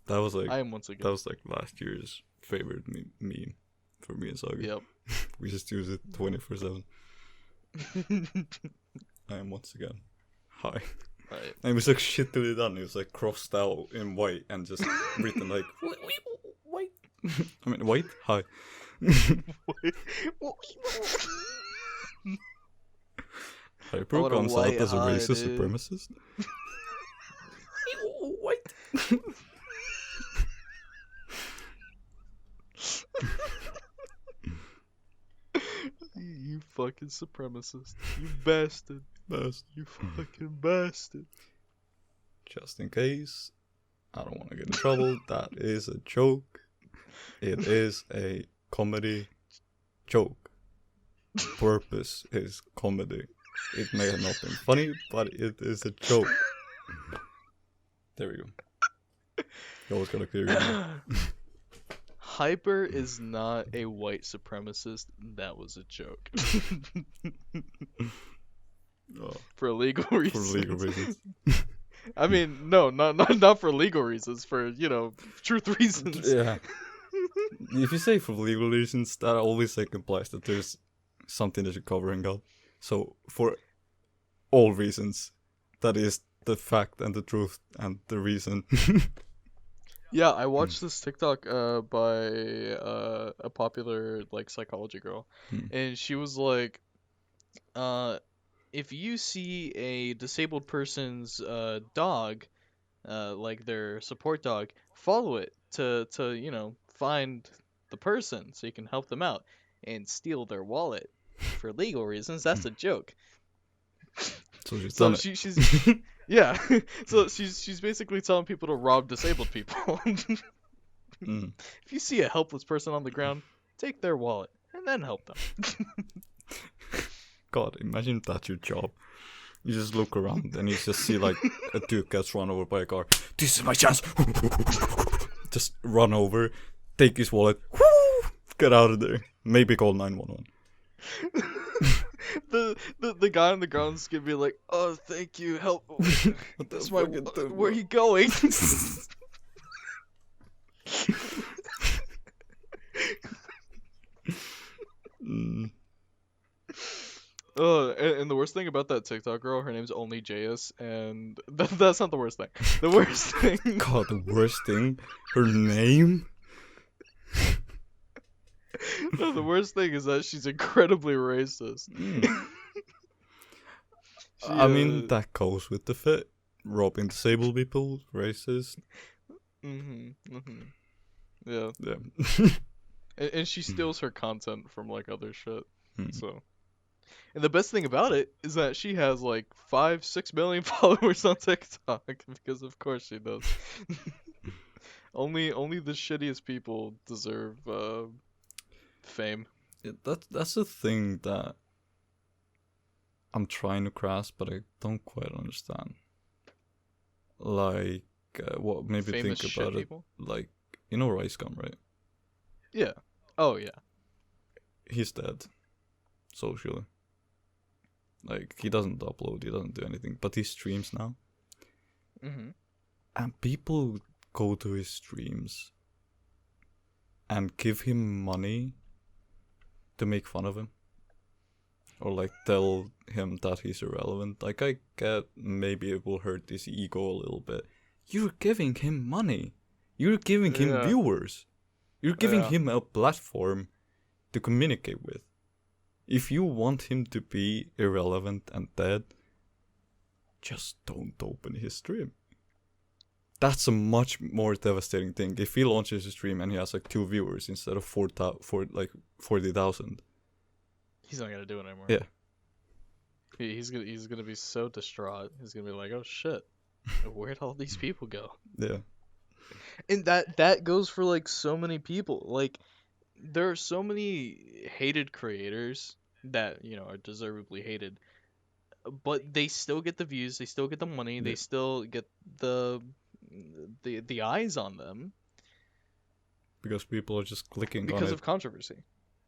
That was like I am once again. that was like last year's favorite meme for me and Saga. Yep. We just use it 24/7. I am once again high. Right. And it was like shittily done. It was like crossed out in white and just written like white. I mean white high. Hyperu comes out as a racist supremacist. White. You fucking supremacist. You bastard. You fucking bastard. Just in case, I don't want to get in trouble. That is a joke. It is a comedy joke. Purpose is comedy. It may have not been funny, but it is a joke. There we go. You always gotta clear your name. Hyper is not a white supremacist. That was a joke. For legal reasons. For legal reasons. I mean, no, not for legal reasons. For truth reasons. Yeah. If you say for legal reasons, that always like implies that there's something that you're covering up. So for all reasons, that is the fact and the truth and the reason. Yeah, I watched this TikTok by a popular like psychology girl, and she was like, if you see a disabled person's dog, like their support dog, follow it to find the person so you can help them out, and steal their wallet for legal reasons. That's a joke. So she's So done she's yeah. So she's basically telling people to rob disabled people. If you see a helpless person on the ground, take their wallet and then help them. God, imagine that's your job. You just look around and you just see like a dude gets run over by a car. This is my chance. Just run over, take his wallet, get out of there. Maybe call 911. The guy on the ground's gonna be like, "Oh, thank you, help! What the That's fuck my. is that, Where are bro? you going?" Mm. And the worst thing about that TikTok girl, her name's only JS, and that's not the worst thing. The worst thing. God, the worst thing. Her name. No, the worst thing is that she's incredibly racist. Mm. She, I mean, that goes with the fit. Robbing disabled people, racist. Yeah, Yeah. and she steals her content from like other shit. Hmm. So, and the best thing about it is that she has like 5-6 million followers on TikTok because of course she does. Only the shittiest people deserve fame. Yeah, that's the thing that I'm trying to grasp, but I don't quite understand. Like, what made me Famous think shit about it? people. Like, you know Rice Gum, right? Yeah. Oh yeah. He's dead, socially. Like, he doesn't upload, he doesn't do anything, but he streams now. Mhm. And people go to his streams and give him money to make fun of him. Or like tell him that he's irrelevant. Like, I get maybe it will hurt his ego a little bit. You're giving him money. You're giving him Yeah. viewers. You're giving Yeah. him a platform to communicate with. If you want him to be irrelevant and dead, just don't open his stream. That's a much more devastating thing. If he launches a stream and he has like 2 viewers instead of 40,000. He's not gonna do it anymore. Yeah. He's gonna be so distraught. He's gonna be like, "Oh shit, where'd all these people go?" Yeah. And that goes for like so many people. Like there are so many hated creators that, are deservedly hated, but they still get the views, they still get the money, they Yeah. still get the eyes on them Because people are just clicking on because it. of controversy.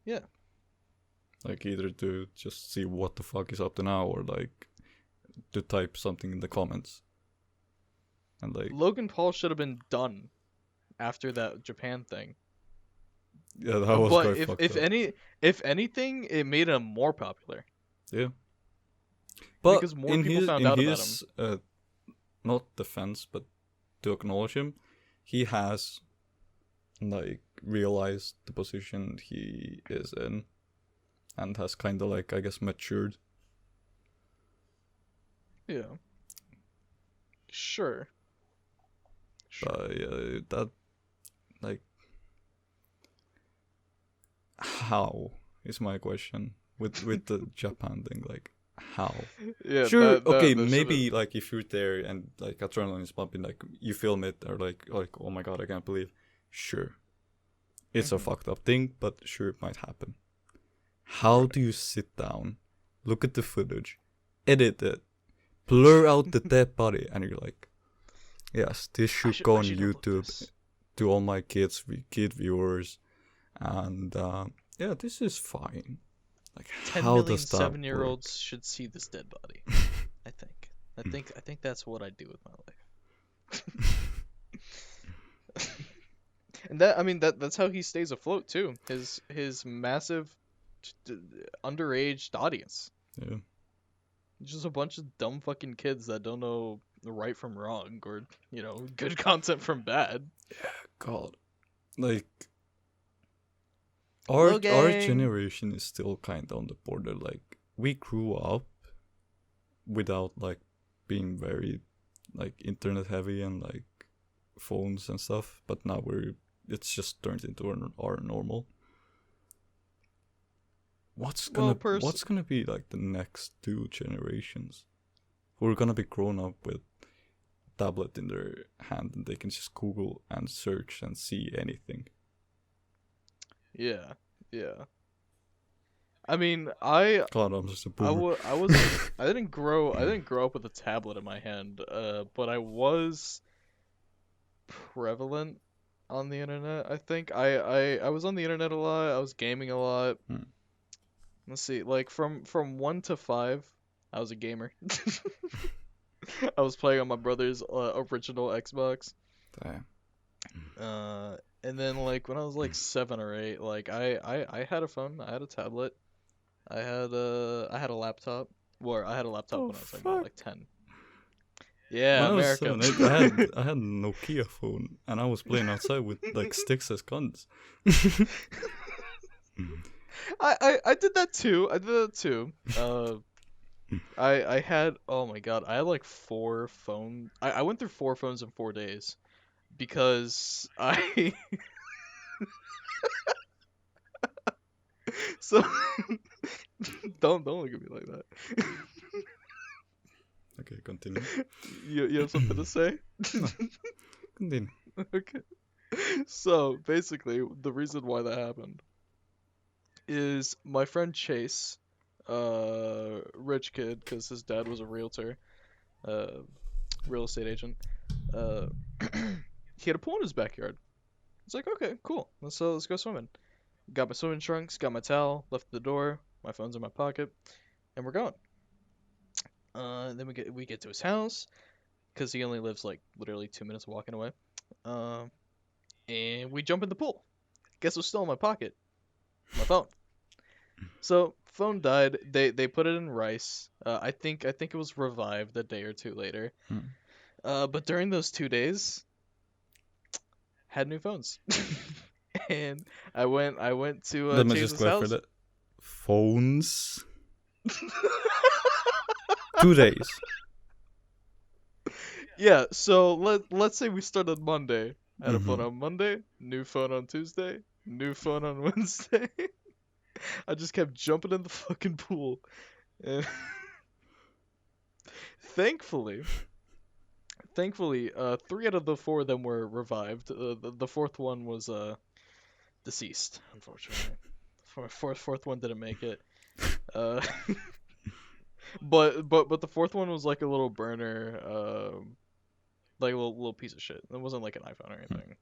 Yeah. Like, either to just see what the fuck is up to now, or like to type something in the comments. And like, Logan Paul should have been done after that Japan thing. yeah, that was But quite fucked up. if anything, it made him more popular. Yeah. But Because more people found out about him. Not defense, but to acknowledge him, he has like realized the position he is in, and has kind of like, I guess, matured. Yeah. Sure. Yeah, that, like, how is my question with the Japan thing? Like, how? Yeah. Sure, okay, that maybe like if you're there and like adrenaline is pumping, like you film it, or like oh my god, I can't believe. Sure, it's a fucked up thing, but sure, it might happen. How do you sit down, look at the footage, edit it, blur out the dead body, and you're like, yes, this should go on YouTube to all my kid viewers, and yeah, this is fine. Like, 10 how million does that 7-year-olds work? should see this dead body. I think that's what I do with my life. And that's how he stays afloat too. His massive underage audience. Yeah. Just a bunch of dumb fucking kids that don't know right from wrong, or good content from bad. God, like, our gang. generation is still kind of on the border. Like, we grew up without like being very like internet heavy and like phones and stuff, but now it's just turned into our normal. What's gonna be like the next 2 generations who are gonna be grown up with a tablet in their hand and they can just Google and search and see anything? Yeah. I mean, I God, I'm just a I, boomer. I wasn't I didn't grow up with a tablet in my hand, but I was prevalent on the internet. I think I was on the internet a lot. I was gaming a lot. Hmm. Let's see, like from 1 to 5, I was a gamer. I was playing on my brother's original Xbox. Damn. And then like when I was like 7 or 8, like I had a phone, I had a tablet, I had a laptop. Well, I had a laptop Oh when I was like, what, fuck! like 10. Yeah, When I was America. 7, 8, I had a Nokia phone, and I was playing outside with like sticks as guns. I did that too. I did that too. I had, oh my God, I had like 4 phones. I went through 4 phones in 4 days because I so don't look at me like that. Okay, continue. You have something to say? No, continue. Okay. So basically, the reason why that happened is my friend Chase, rich kid, because his dad was a realtor, uh, real estate agent. Uh, he had a pool in his backyard. It's like, okay, cool. Let's go swimming. Got my swimming trunks, got my towel, left at the door, my phone's in my pocket, and we're going. Then we get to his house, because he only lives like literally 2 minutes walking away. Um, and we jump in the pool. Guess what's still in my pocket? My phone. So phone died. They put it in rice. I think it was revived a day or two later. Hmm. But during those 2 days, had new phones. And I went to Let me just Chase's clarify house. that. Phones. 2 days. Yeah, so let's say we start on Monday. I had a phone Mhm. on Monday, new phone on Tuesday, new phone on Wednesday. I just kept jumping in the fucking pool. And thankfully, thankfully, 3 out of the 4 of them were revived. The fourth one was deceased, unfortunately. Fourth one didn't make it. Uh, but the fourth one was like a little burner, like a little piece of shit. It wasn't like an iPhone or anything.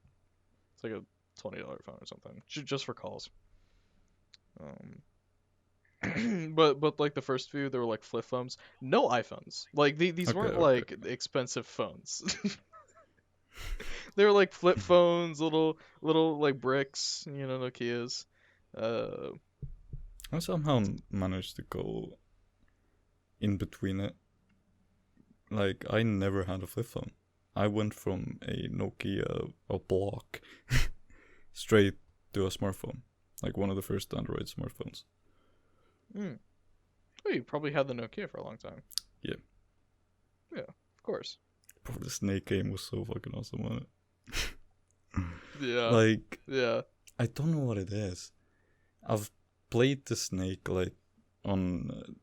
It's like a $20 phone or something, just for calls. But like the first few, they were like flip phones, no iPhones. Like these Okay, weren't okay. like expensive phones. They were like flip phones, little like bricks, Nokias. Uh, I somehow managed to go in between it. Like, I never had a flip phone. I went from a Nokia, a block, straight to a smartphone. Like one of the first Android smartphones. Oh, you probably had the Nokia for a long time. Yeah. Yeah, of course. Bro, the Snake game was so fucking awesome, wasn't it? Yeah, Like, yeah. I don't know what it is. I've played the Snake, like, on,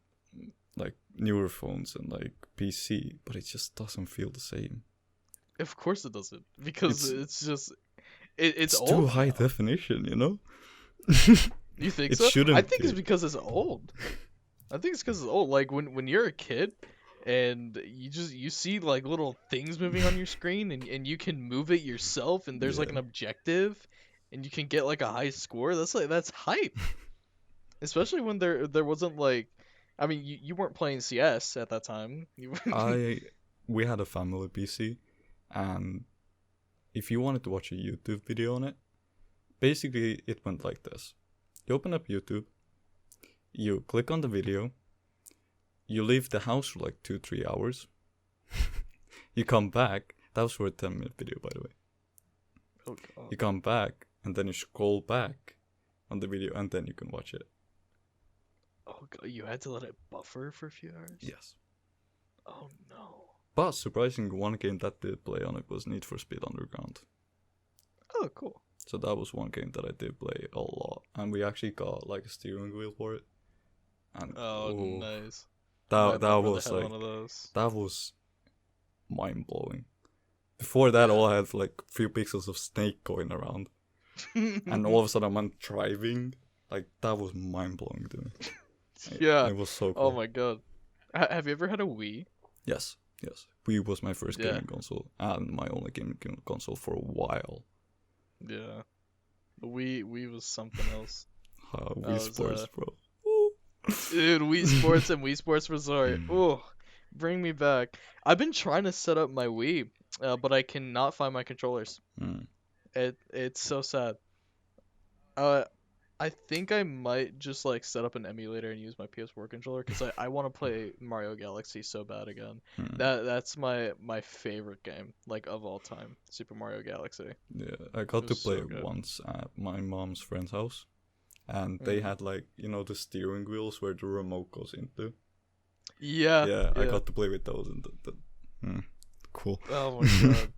like, newer phones and, like, PC, but it just doesn't feel the same. Of course it doesn't, because it's just it's It's too old high now. definition, you know? You think It so? I shouldn't think it's be. because it's old. I think it's because it's old. Like when you're a kid and you see like little things moving on your screen and you can move it yourself and there's like an Yeah. objective and you can get like a high score. That's hype. Especially when there wasn't like, I mean, you weren't playing CS at that time. We had a family PC, and if you wanted to watch a YouTube video on it, basically it went like this. You open up YouTube, you click on the video, you leave the house for like 2-3 hours, you come back. That was for a 10-minute video, by the way. Oh god. You come back, and then you scroll back on the video, and then you can watch it. Oh god, you had to let it buffer for a few hours? Yes. Oh no. But surprisingly, one game that did play on it was Need for Speed Underground. Oh cool. So that was one game that I did play a lot, and we actually got like a steering wheel for it. And Oh nice. that My brother was had like one of those. that was mind blowing. Before that, Yeah. all I had like few pixels of Snake going around, and all of a sudden I'm driving Like that was mind blowing to me. Yeah. It was so Oh cool. my god. Have you ever had a Wii? Yes. Wii was my first Yeah. gaming console and my only gaming console for a while. Yeah. The Wii was something else. That Wii was, Sports, bro. Dude, Wii Sports and Wii Sports Resort. Oh, bring me back. I've been trying to set up my Wii, but I cannot find my controllers. Mm. It's so sad. Uh, I think I might just like set up an emulator and use my PS4 controller because I want to play Mario Galaxy so bad again. Mm. That's my favorite game like of all time, Super Mario Galaxy. Yeah, I got It to was play so it good. once at my mom's friend's house, and they had like the steering wheels where the remote goes into. Yeah, Yeah, I yeah. got to play with those, and cool. Oh my god.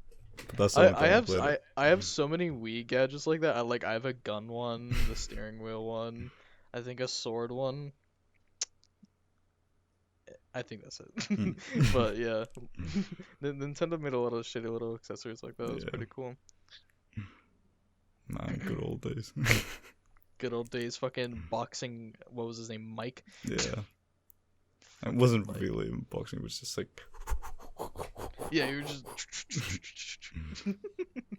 But that's the only time I have played it. I have so many Wii gadgets like that. I have a gun one, the steering wheel one, I think a sword one. I think that's it. Mm. But yeah, Nintendo made a lot of shitty little accessories like that. It was Yeah. pretty cool. Man, good old days. Good old days, fucking boxing. What was his name? Mike. Yeah. It wasn't Mike. really boxing, it was just like. Yeah, you were just.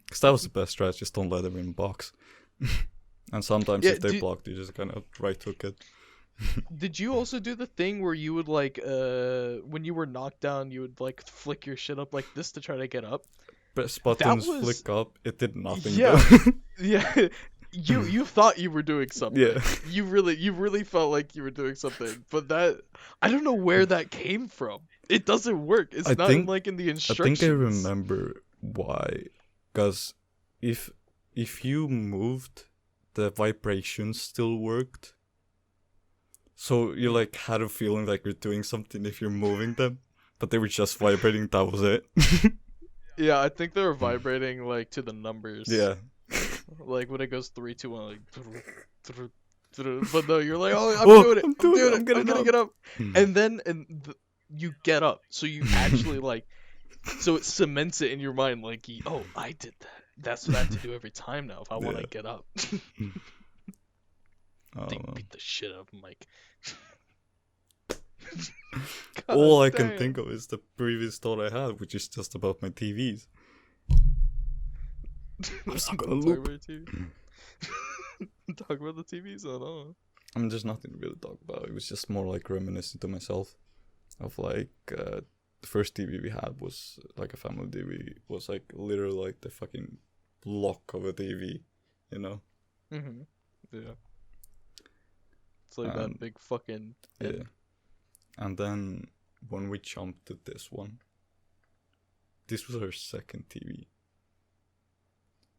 Because that was the best strat, just don't let them in box. And sometimes Yeah, if they blocked, you just kind of right hook it. Did you also do the thing where you would like when you were knocked down, you would like flick your shit up like this to try to get up? Press buttons, was- flick up, it did nothing Yeah. though. Yeah. You thought you were doing something. Yeah. You really felt like you were doing something, but that I don't know where that came from. It doesn't work. It's I not think- like in the I instructions. think I remember why. Because if you moved, the vibrations still worked. So you like had a feeling like you're doing something if you're moving them, but they were just vibrating. That was it. Yeah, I think they were vibrating like to the numbers. Yeah. Like when it goes 3, 2, 1, like. But no, you're like, oh, I'm Oh, doing it. I'm I'm doing it, doing I'm it. getting I'm gonna up." get up. Hmm. And then you get up, so you actually like, so it cements it in your mind, like, oh, I did that. That's what I have to do every time now if I want to Yeah. get up. Oh, They man. beat the shit out of Mike. All I God can damn. think of is the previous thought I had, which is just about my TVs. I'm stuck on a Talk loop. about your TV. Talk about the TVs. I don't know. I mean, there's nothing to really talk about. It was just more like reminiscing to myself of like the first TV we had was like a family TV. Was like literally like the fucking block of a TV, you know? Mm-hmm. Yeah. It's like that big fucking. Yeah. And then when we jumped to this one, this was our second TV.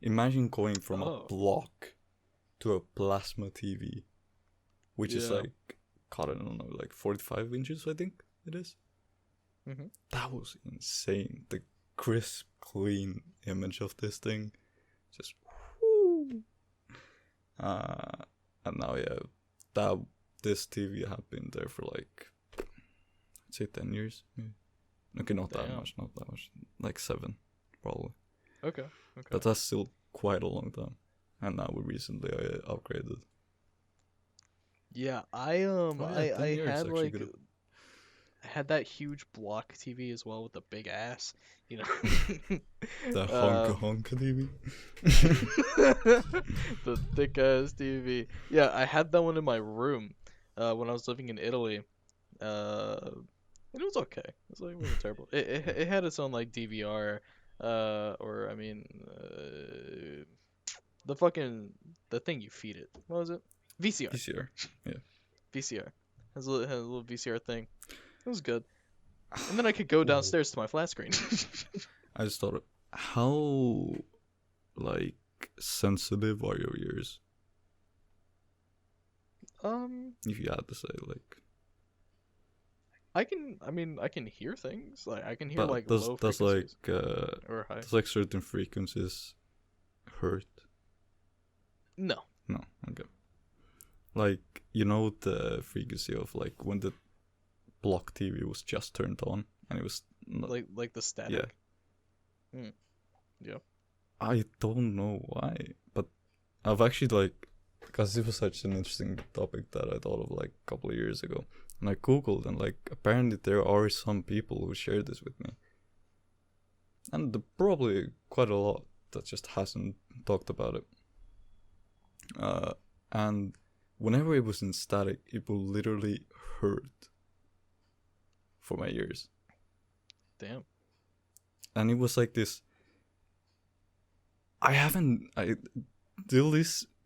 Imagine going from a block to a plasma TV, which is like, God, I don't know, like 45 inches, I think it is. Mm-hmm. That was insane. The crisp, clean image of this thing, just whoo. And now, yeah, this TV had been there for like, I'd say 10 years, maybe. Okay, not that much, like 7, probably. Okay. But that's still quite a long time. And now we recently upgraded. Yeah, I 10 years, had actually like good. I had that huge block TV as well with the big ass, you know. The honka TV. The thick ass TV. Yeah, I had that one in my room when I was living in Italy. And it was okay. It wasn't terrible. It had its own like DVR, or I mean, the thing you feed it. What was it? VCR. VCR, yeah. VCR. Has a little VCR thing. It was good. And then I could go downstairs to my flat screen. I just thought, how, like, sensitive are your ears? If you had to say, like. I can hear things. Like I can hear But like does low like frequencies or high. does like certain frequencies hurt? No. No, okay. Like, you know the frequency of like when the block TV was just turned on and it was Like the static. Yeah. I don't know why, but I've actually like, because it was such an interesting topic that I thought of like a couple of years ago, and I googled, and like apparently there are some people who share this with me, and probably quite a lot that just hasn't talked about it. And whenever it was in static, it will literally hurt for my ears. Damn. And it was like this.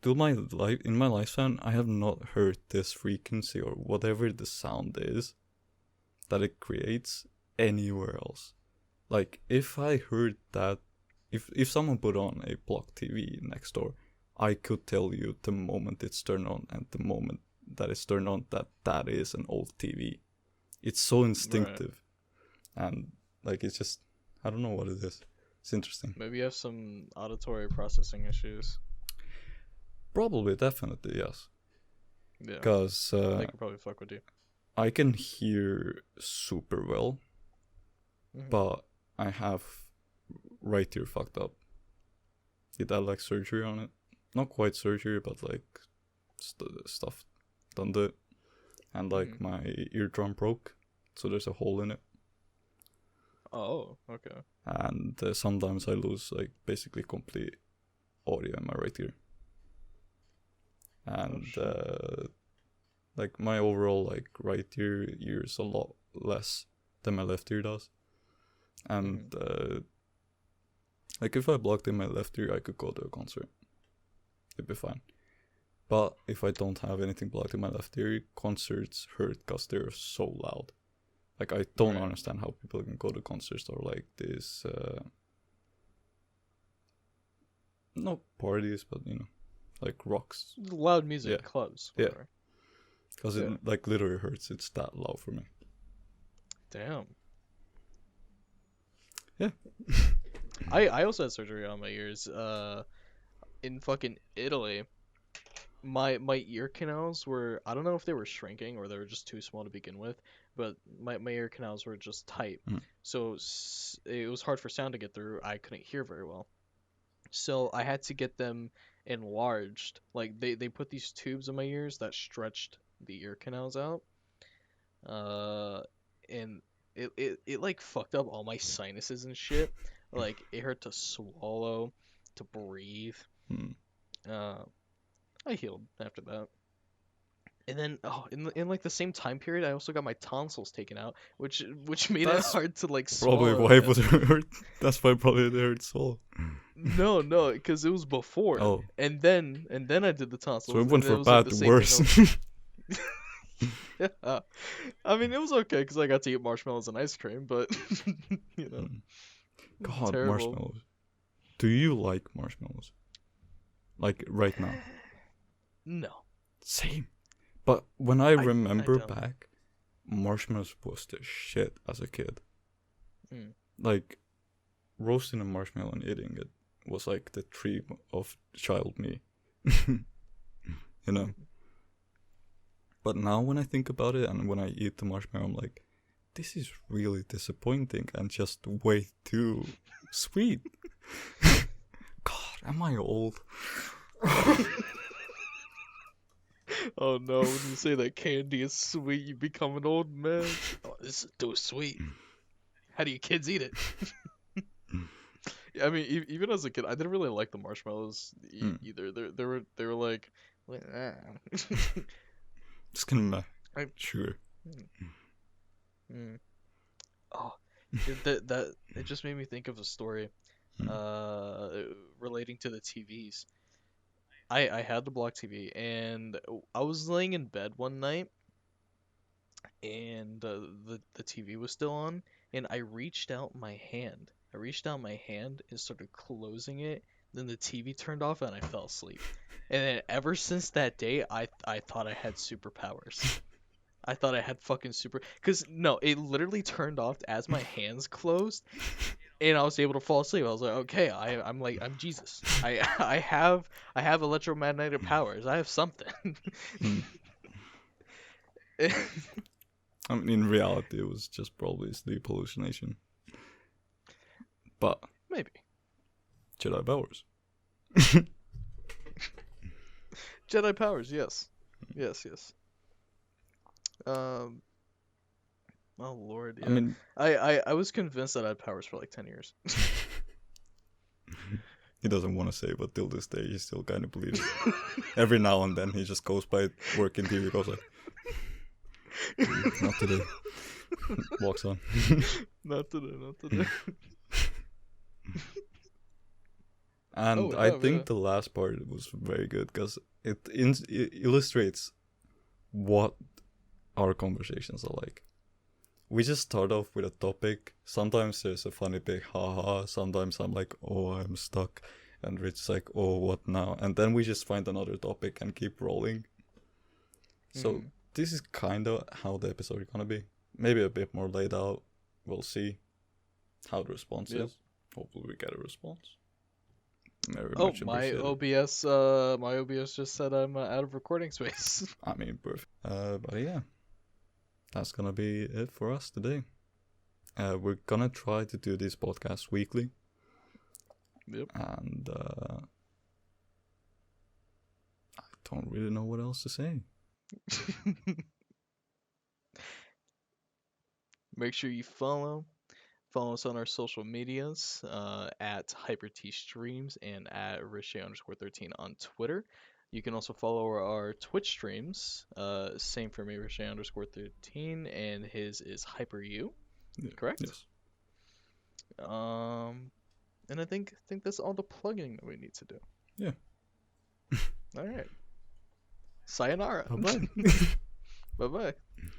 Till my life, in my lifespan, I have not heard this frequency or whatever the sound is that it creates anywhere else. Like, if I heard that, if someone put on a block TV next door, I could tell you the moment it's turned on and the moment that it's turned on that is an old TV. It's so instinctive. Right. And, like, it's just, I don't know what it is. It's interesting. Maybe you have some auditory processing issues. Probably, definitely, yes. Yeah. Because they can probably fuck with you. I can hear super well, but I have right ear fucked up. It had like surgery on it. Not quite surgery, but like stuff done to it. And like my eardrum broke, so there's a hole in it. Oh, okay. And sometimes I lose like basically complete audio in my right ear. And like my overall like right ear is a lot less than my left ear does. And like if I blocked in my left ear, I could go to a concert. It'd be fine. But if I don't have anything blocked in my left ear, concerts hurt because they're so loud. Like I don't understand how people can go to concerts or like this not parties, but you know, like rocks. Loud music clubs. Whatever. Yeah. Because it like literally hurts. It's that loud for me. Damn. Yeah. I also had surgery on my ears. In fucking Italy, my ear canals were, I don't know if they were shrinking or they were just too small to begin with, but my ear canals were just tight. So it was hard for sound to get through. I couldn't hear very well. So I had to get them enlarged. Like they put these tubes in my ears that stretched the ear canals out. And it like fucked up all my sinuses and shit. Like it hurt to swallow, to breathe. I healed after that. And then in like the same time period, I also got my tonsils taken out, which made it hard to like swallow. Probably why it would hurt. That's why probably it hurt so. No, because it was before. Oh. And then I did the tonsils. So it went from bad to worse. Yeah. I mean, it was okay because I got to eat marshmallows and ice cream, but you know. God, terrible. Marshmallows. Do you like marshmallows? Like right now? No. Same. But when I remember back, marshmallows was the shit as a kid. Like, roasting a marshmallow and eating it was like the dream of child me. You know? But now when I think about it and when I eat the marshmallow, I'm like, this is really disappointing and just way too sweet. God, am I old? Oh no, when you say that candy is sweet, you become an old man. Oh, this is too sweet. How do you kids eat it? I mean, even as a kid, I didn't really like the marshmallows either. They were like, Just gonna sure. Oh, that it just made me think of a story, relating to the TVs. I had the block TV, and I was laying in bed one night, and the TV was still on, and I reached out my hand. And started closing it. Then the TV turned off, and I fell asleep. And then ever since that day, I thought I had superpowers. I thought I had fucking because no, it literally turned off as my hands closed, and I was able to fall asleep. I was like, okay, I'm Jesus. I have electromagnetic powers. I have something. I mean, in reality, it was just probably sleep hallucination. But maybe Jedi powers. Jedi powers, yes. Yes, yes. Um, oh Lord, I yeah. mean, I was convinced that I had powers for like 10 years. he doesn't want to say, but till this day, he still kind of believes it. Every now and then, he just goes by work in TV, goes like, not today. Walks on. Not today, not today. And Oh, I yeah, think yeah. the last part was very good because it illustrates what our conversations are like. We just start off with a topic. Sometimes there's a funny big haha. Sometimes I'm like, oh, I'm stuck. And Rich's like, oh, what now? And then we just find another topic and keep rolling. So this is kind of how the episode is going to be. Maybe a bit more laid out. We'll see how the response is. Hopefully we get a response. Very Oh, much appreciated. My OBS just said I'm out of recording space. I mean, perfect. But yeah, that's gonna be it for us today. We're gonna try to do these podcasts weekly. Yep. And I don't really know what else to say. Make sure you follow us on our social medias at HyperTStreams and at Richj_13 on Twitter. You can also follow our Twitch streams. Same for me, Richj_13, and his is Hyperu. Yeah. Correct? Yes. And I think that's all the plugging that we need to do. Yeah. All right. Sayonara. Bye bye. Bye bye.